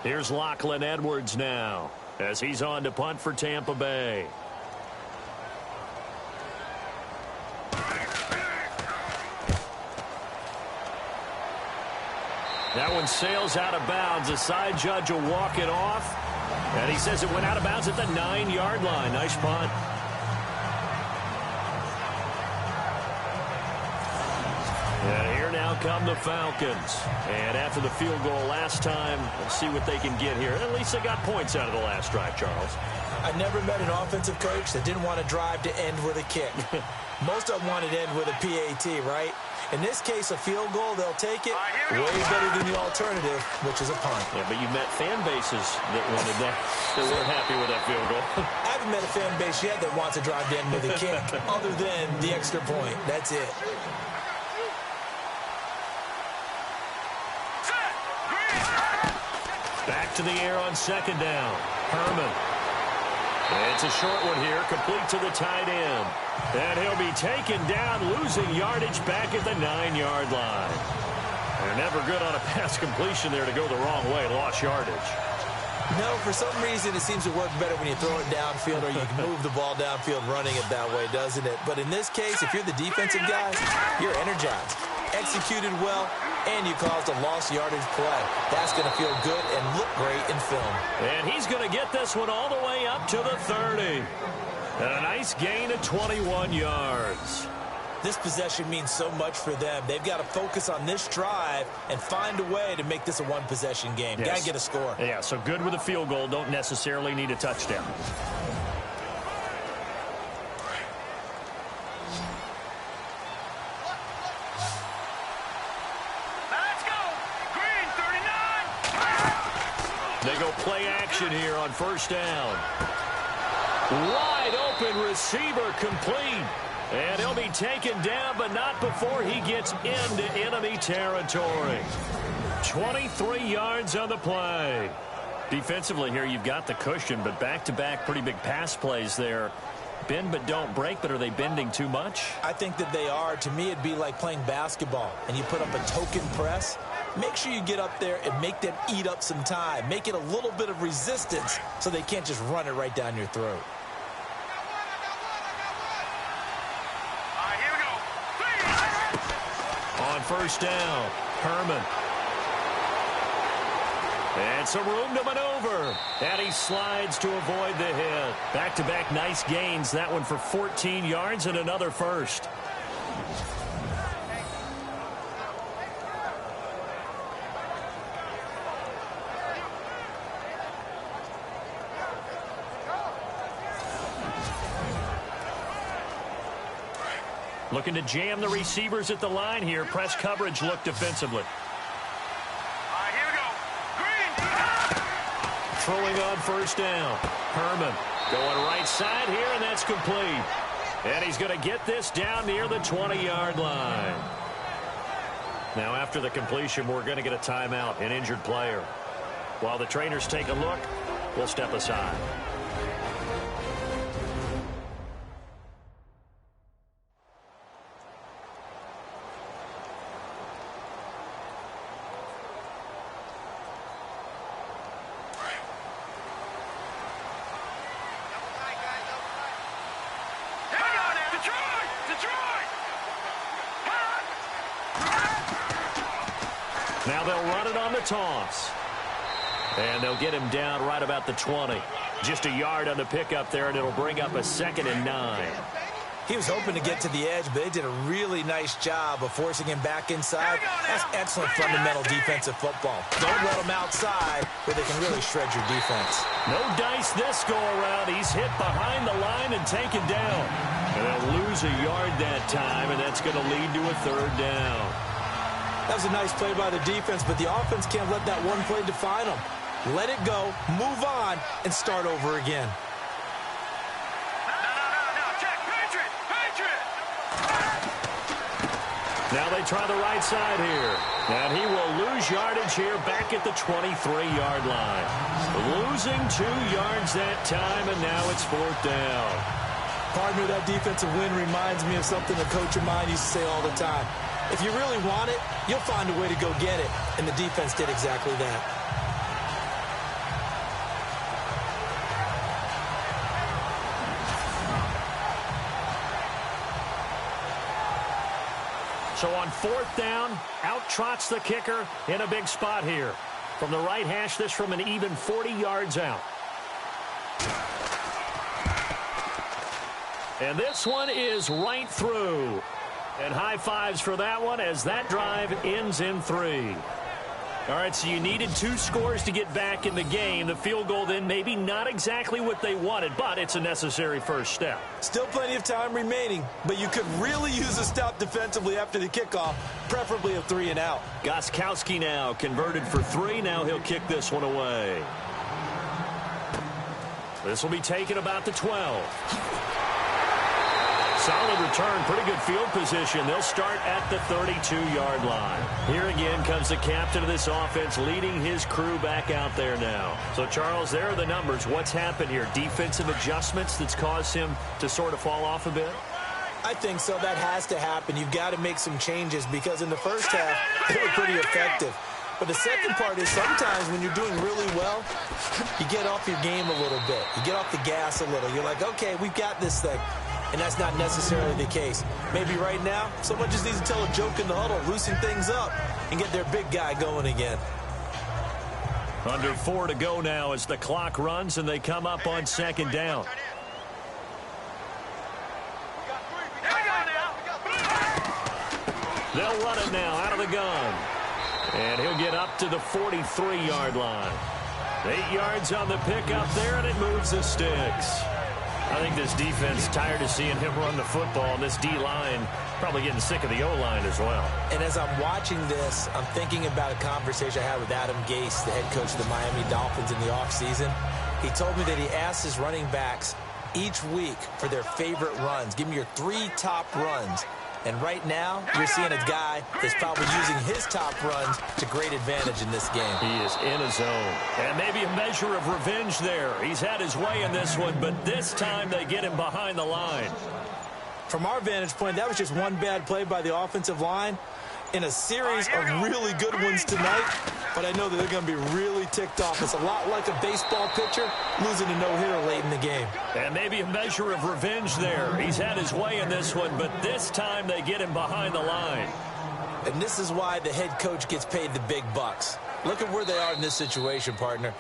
Here's Lachlan Edwards now as he's on to punt for Tampa Bay. That one sails out of bounds. The side judge will walk it off. And he says it went out of bounds at the 9-yard line. Nice punt. And here now come the Falcons. And after the field goal last time, let's see what they can get here. At least they got points out of the last drive, Charles. I never met an offensive coach that didn't want to drive to end with a kick. Most of them wanted to end with a PAT, right? In this case, a field goal, they'll take it way better than the alternative, which is a punt. Yeah, but you met fan bases that wanted that, that weren't happy with that field goal. I haven't met a fan base yet that wants to drive to end with a kick, other than the extra point. That's it. Back to the air on 2nd down. Herman. It's a short one here, complete to the tight end. And he'll be taken down, losing yardage back at the 9-yard line. They're never good on a pass completion there to go the wrong way, lost yardage. No, for some reason it seems to work better when you throw it downfield or you can move the ball downfield running it that way, doesn't it? But in this case, if you're the defensive guys, you're energized, executed well, and you caused a lost yardage play. That's going to feel good and look great in film. And he's going to get this one all the way up to the 30. And a nice gain of 21 yards. This possession means so much for them. They've got to focus on this drive and find a way to make this a one-possession game. Yes. Got to get a score. Yeah, so good with a field goal. Don't necessarily need a touchdown. Let's go! Green, 39! They go play action here on 1st down. Wide open receiver complete. And he'll be taken down, but not before he gets into enemy territory. 23 yards on the play. Defensively here, you've got the cushion, but back-to-back pretty big pass plays there. Bend but don't break, but are they bending too much? I think that they are. To me, it'd be like playing basketball, and you put up a token press. Make sure you get up there and make them eat up some time. Make it a little bit of resistance so they can't just run it right down your throat. On 1st down, Herman. And some room to maneuver. And he slides to avoid the hit. Back-to-back nice gains. That one for 14 yards and another first. Looking to jam the receivers at the line here. Press coverage look defensively. Here we go. Green! Throwing on 1st down. Herman going right side here, and that's complete. And he's going to get this down near the 20-yard line. Now, after the completion, we're going to get a timeout, an injured player. While the trainers take a look, we'll step aside. Now they'll run it on the toss. And they'll get him down right about the 20. Just a yard on the pickup there, and it'll bring up a 2nd and 9. He was hoping to get to the edge, but they did a really nice job of forcing him back inside. That's excellent fundamental defensive football. Don't let him outside where they can really shred your defense. No dice this go-around. He's hit behind the line and taken down. And they'll lose a yard that time, and that's going to lead to a 3rd down. That was a nice play by the defense, but the offense can't let that one play define them. Let it go, move on, and start over again. Now they try the right side here. And he will lose yardage here back at the 23-yard line. Losing 2 yards that time, and now it's 4th down. Partner, that defensive win reminds me of something a coach of mine used to say all the time. If you really want it, you'll find a way to go get it. And the defense did exactly that. So on 4th down, out trots the kicker in a big spot here. From the right hash, this from an even 40 yards out. And this one is right through. And high fives for that one as that drive ends in 3. All right, so you needed 2 scores to get back in the game. The field goal then maybe not exactly what they wanted, but it's a necessary first step. Still plenty of time remaining, but you could really use a stop defensively after the kickoff, preferably a 3 and out. Gostkowski now converted for 3. Now he'll kick this one away. This will be taken about the 12. Solid return, pretty good field position. They'll start at the 32-yard line. Here again comes the captain of this offense leading his crew back out there now. So, Charles, there are the numbers. What's happened here? Defensive adjustments that's caused him to sort of fall off a bit? I think so. That has to happen. You've got to make some changes because in the first half, they were pretty effective. But the second part is sometimes when you're doing really well, you get off your game a little bit. You get off the gas a little. You're like, okay, we've got this thing. And that's not necessarily the case. Maybe right now, someone just needs to tell a joke in the huddle, loosen things up, and get their big guy going again. Under 4 to go now as the clock runs and they come up on 2nd down. They'll run it now out of the gun. And he'll get up to the 43-yard line. 8 yards on the pickup there, and it moves the sticks. I think this defense tired of seeing him run the football, and this D-line probably getting sick of the O-line as well. And as I'm watching this, I'm thinking about a conversation I had with Adam Gase, the head coach of the Miami Dolphins in the offseason. He told me that he asked his running backs each week for their favorite runs. Give me your 3 top runs. And right now, you're seeing a guy that's probably using his top runs to great advantage in this game. He is in a zone. And maybe a measure of revenge there. He's had his way in this one, but this time they get him behind the line. From our vantage point, that was just one bad play by the offensive line in a series of really good ones tonight. But I know that they're going to be really ticked off. It's a lot like a baseball pitcher losing a no-hitter late in the game. And maybe a measure of revenge there. He's had his way in this one, but this time they get him behind the line. And this is why the head coach gets paid the big bucks. Look at where they are in this situation, partner.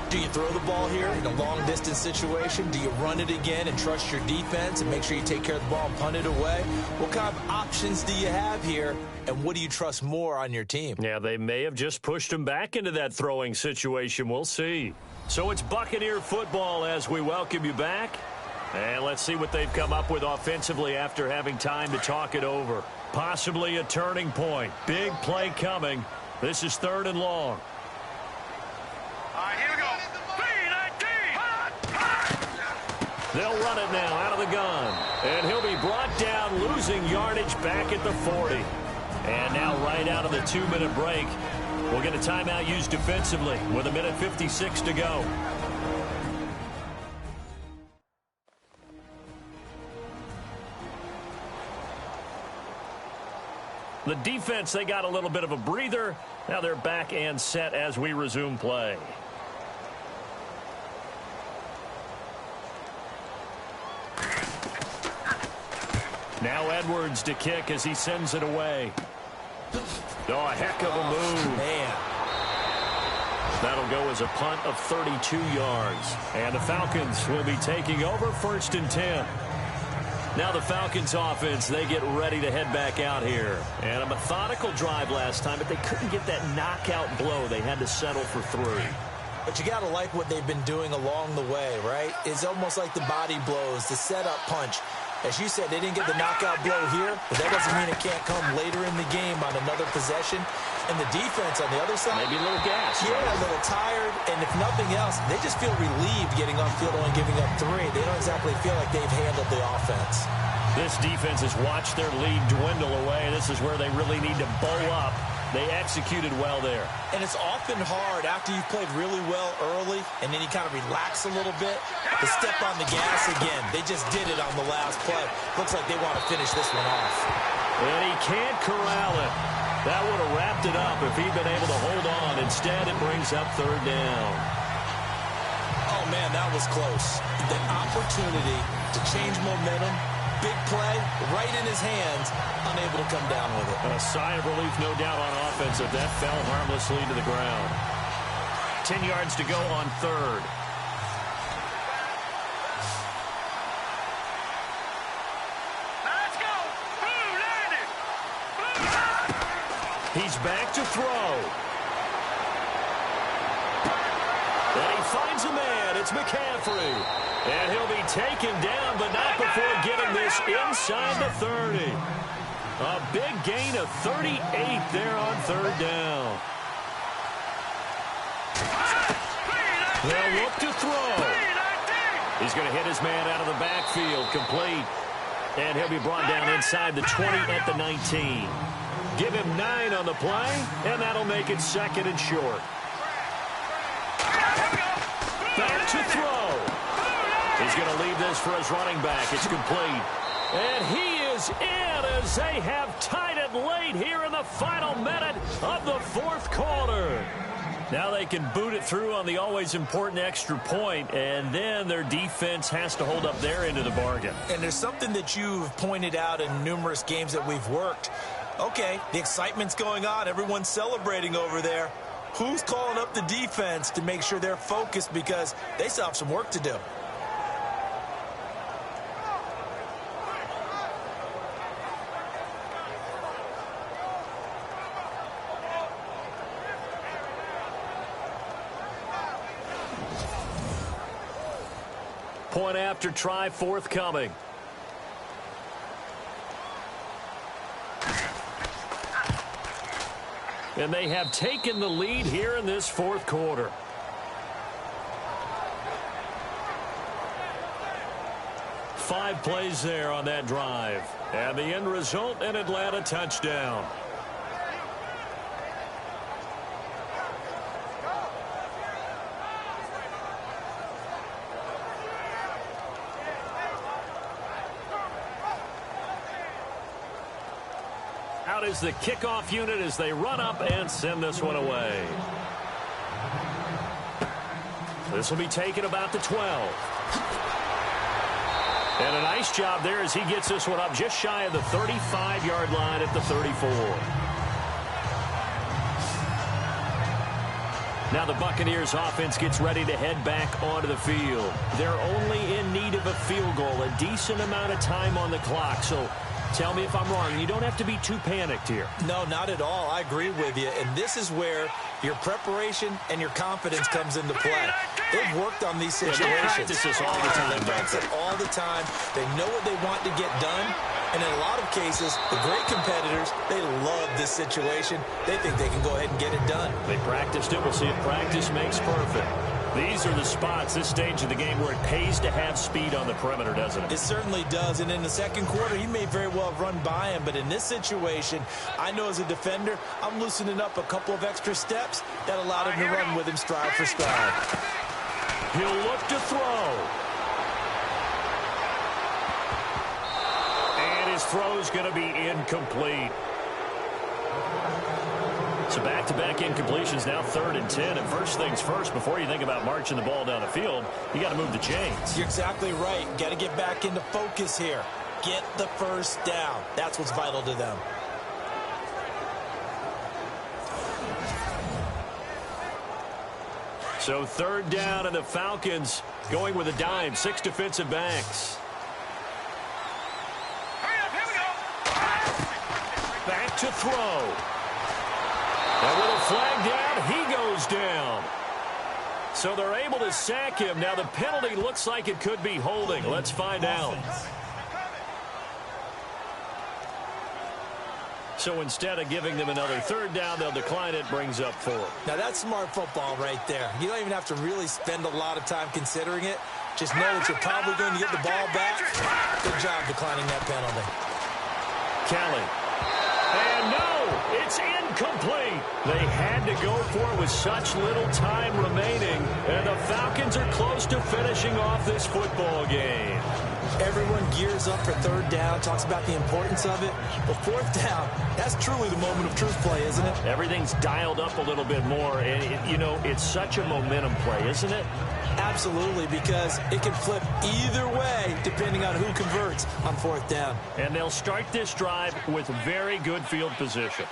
Do you throw the ball here in a long-distance situation? Do you run it again and trust your defense and make sure you take care of the ball and punt it away? What kind of options do you have here, and what do you trust more on your team? Yeah, they may have just pushed him back into that throwing situation. We'll see. So it's Buccaneer football as we welcome you back. And let's see what they've come up with offensively after having time to talk it over. Possibly a turning point. Big play coming. This is 3rd and long. All right, here we go. They'll run it now out of the gun. And he'll be brought down, losing yardage back at the 40. And now right out of the 2-minute break, we'll get a timeout used defensively with 1:56 to go. The defense, they got a little bit of a breather. Now they're back and set as we resume play. Now Edwards to kick as he sends it away. Oh, a heck of a move. Man. That'll go as a punt of 32 yards. And the Falcons will be taking over 1st and 10. Now the Falcons offense, they get ready to head back out here. And a methodical drive last time, but they couldn't get that knockout blow. They had to settle for 3. But you got to like what they've been doing along the way, right? It's almost like the body blows, the setup punch. As you said, they didn't get the knockout blow here, but that doesn't mean it can't come later in the game on another possession. And the defense on the other side, maybe a little gas. Yeah, a little tired. And if nothing else, they just feel relieved getting upfield, only giving up 3. They don't exactly feel like they've handled the offense. This defense has watched their lead dwindle away. This is where they really need to bow up. They executed well there. And it's often hard after you've played really well early and then you kind of relax a little bit to step on the gas again. They just did it on the last play. Looks like they want to finish this one off. And he can't corral it. That would have wrapped it up if he'd been able to hold on. Instead, it brings up 3rd down. Oh, man, that was close. The opportunity to change momentum, big play, right in his hands, unable to come down with it. And a sigh of relief, no doubt, on offense if that fell harmlessly to the ground. 10 yards to go on 3rd. Let's go. Blue landed. He's back to throw. And he finds a man. It's McCaffrey. And he'll be taken down, but not before getting this inside the 30. A big gain of 38 there on 3rd down. They'll look to throw. He's going to hit his man out of the backfield, complete. And he'll be brought down inside the 20 at the 19. Give him 9 on the play, and that'll make it 2nd and short. Back to throw. He's going to leave this for his running back. It's complete. And he is in as they have tied it late here in the final minute of the 4th quarter. Now they can boot it through on the always important extra point, and then their defense has to hold up their end of the bargain. And there's something that you've pointed out in numerous games that we've worked. Okay, the excitement's going on. Everyone's celebrating over there. Who's calling up the defense to make sure they're focused because they still have some work to do? Point after try forthcoming. And they have taken the lead here in this 4th quarter. Five plays there on that drive. And the end result, an Atlanta touchdown. Out is the kickoff unit as they run up and send this one away. This will be taken about the 12. And a nice job there as he gets this one up just shy of the 35-yard line at the 34. Now the Buccaneers offense gets ready to head back onto the field. They're only in need of a field goal, a decent amount of time on the clock. So tell me if I'm wrong. You don't have to be too panicked here. No, not at all. I agree with you. And this is where your preparation and your confidence comes into play. They've worked on these situations. They practice this all the time. They practice it all the time. They know what they want to get done. And in a lot of cases, the great competitors, they love this situation. They think they can go ahead and get it done. They practiced it. We'll see if practice makes perfect. These are the spots, this stage of the game, where it pays to have speed on the perimeter, doesn't it? It certainly does. And in the second quarter, he may very well have run by him. But in this situation, I know as a defender, I'm loosening up a couple of extra steps that allowed him to run with him stride for stride. He'll look to throw. And his throw's going to be incomplete. So back-to-back incompletions, now 3rd and 10. And first things first, before you think about marching the ball down the field, you got to move the chains. You're exactly right. Got to get back into focus here. Get the first down. That's what's vital to them. So third down, and the Falcons going with a dime. 6 defensive backs. Hurry up, here we go. Back to throw. And with a flag down, he goes down. So they're able to sack him. Now the penalty looks like it could be holding. Let's find out. So instead of giving them another third down, they'll decline it, brings up 4. Now that's smart football right there. You don't even have to really spend a lot of time considering it. Just know that you're probably going to get the ball back. Good job declining that penalty. Kelly. And no, it's incomplete. They had to go for it with such little time remaining, and the Falcons are close to finishing off this football game. Everyone gears up for third down, talks about the importance of it. But fourth down, that's truly the moment of truth play, isn't it? Everything's dialed up a little bit more, and, you know, it's such a momentum play, isn't it? Absolutely, because it can flip either way depending on who converts on fourth down. And they'll start this drive with very good field position.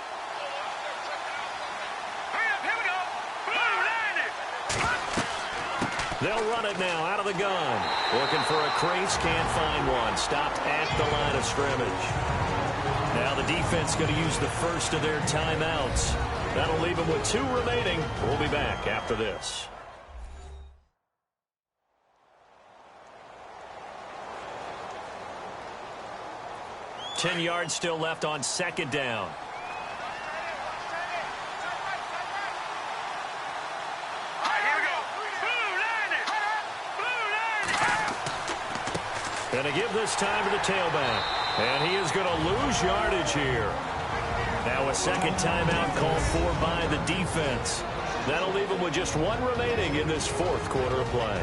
Hurry up, here we go. They'll run it now out of the gun. Looking for a crease, can't find one. Stopped at the line of scrimmage. Now the defense going to use the first of their timeouts. That'll leave them with 2 remaining. We'll be back after this. Ten yards still left on second down. Going to give this time to the tailback. And he is going to lose yardage here. Now a second timeout called for by the defense. That'll leave him with just 1 remaining in this fourth quarter of play.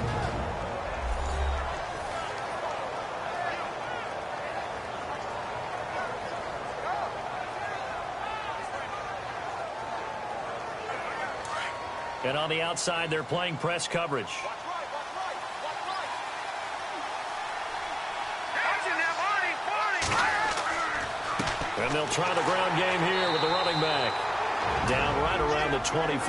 And on the outside, they're playing press coverage. And they'll try the ground game here with the running back. Down right around the 25.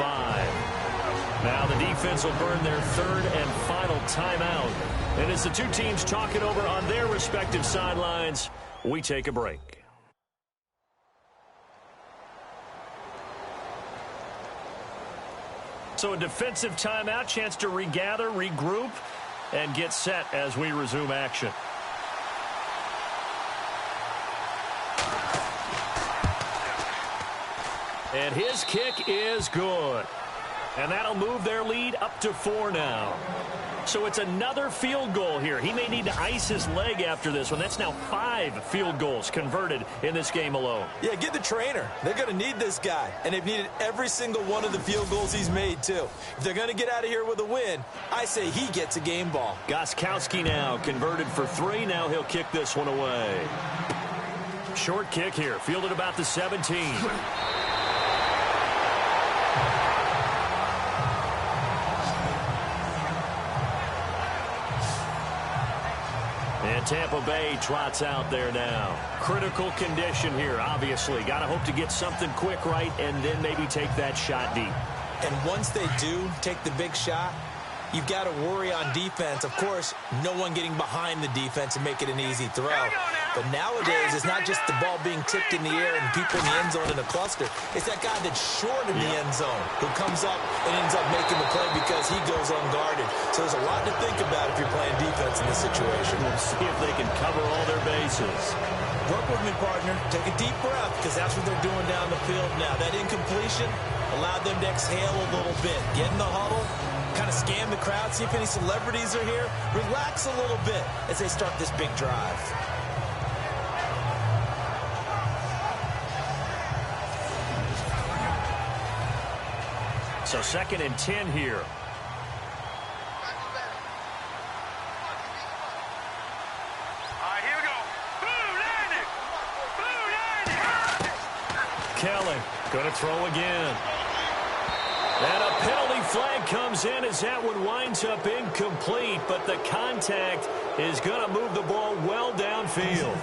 Now the defense will burn their third and final timeout. And as the two teams talk it over on their respective sidelines, we take a break. So a defensive timeout, chance to regather, regroup, and get set as we resume action. And his kick is good. And that'll move their lead up to 4 now. So it's another field goal here. He may need to ice his leg after this one. That's now 5 field goals converted in this game alone. Yeah, get the trainer. They're going to need this guy. And they've needed every single one of the field goals he's made, too. If they're going to get out of here with a win, I say he gets a game ball. Gostkowski now converted for 3. Now he'll kick this one away. Short kick here. Fielded about the 17. And Tampa Bay trots out there now. Critical condition here, obviously. Got to hope to get something quick right and then maybe take that shot deep. And once they do take the big shot, you've got to worry on defense. Of course, no one getting behind the defense and make it an easy throw. But nowadays, it's not just the ball being tipped in the air and people in the end zone in a cluster. It's that guy that's short of the end zone who comes up and ends up making the play because he goes unguarded. So there's a lot to think about if you're playing defense in this situation. We'll see if they can cover all their bases. Work with me, partner. Take a deep breath because that's what they're doing down the field now. That incompletion allowed them to exhale a little bit. Get in the huddle. Kind of scan the crowd, see if any celebrities are here. Relax a little bit as they start this big drive. So 2nd and 10 here. All right, here we go. Kelly going to throw again. And a penalty flag comes in as that one winds up incomplete, but the contact is going to move the ball well downfield.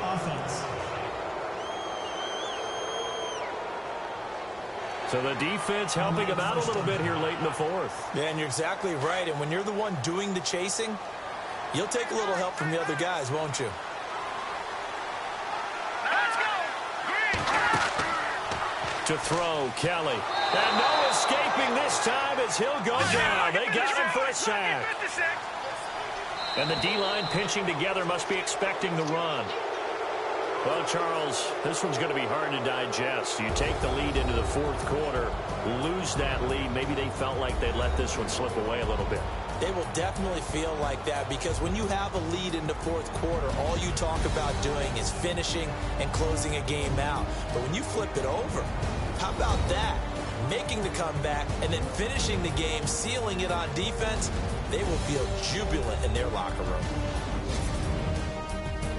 Offense. So the defense helping him out a little bit here late in the fourth. Yeah, and you're exactly right. And when you're the one doing the chasing, you'll take a little help from the other guys, won't you? Let's go. Green. To throw, Kelly. And no escaping this time as he'll go down. They got him for a sack. And the D-line pinching together must be expecting the run. Well, Charles, this one's going to be hard to digest. You take the lead into the fourth quarter, lose that lead. Maybe they felt like they let this one slip away a little bit. They will definitely feel like that because when you have a lead in the fourth quarter, all you talk about doing is finishing and closing a game out. But when you flip it over, how about that? Making the comeback and then finishing the game, sealing it on defense, they will feel jubilant in their locker room.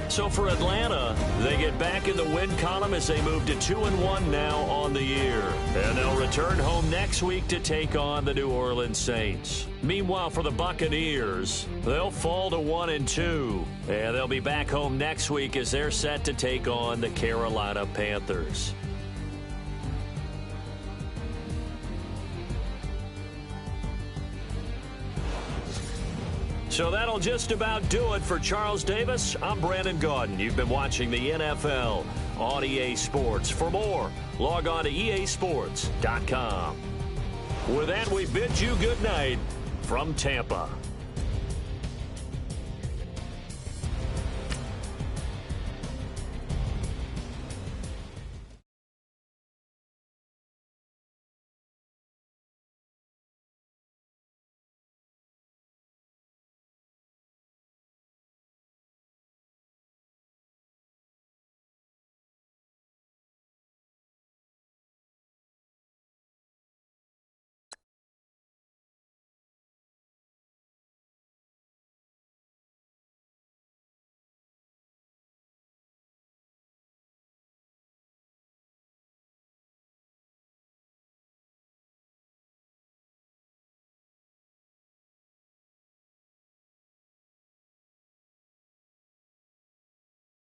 So for Atlanta, they get back in the win column as they move to 2-1 now on the year. And they'll return home next week to take on the New Orleans Saints. Meanwhile, for the Buccaneers, they'll fall to 1-2. And they'll be back home next week as they're set to take on the Carolina Panthers. So that'll just about do it for Charles Davis. I'm Brandon Gaudin. You've been watching the NFL on EA Sports. For more, log on to easports.com. With that, we bid you good night from Tampa.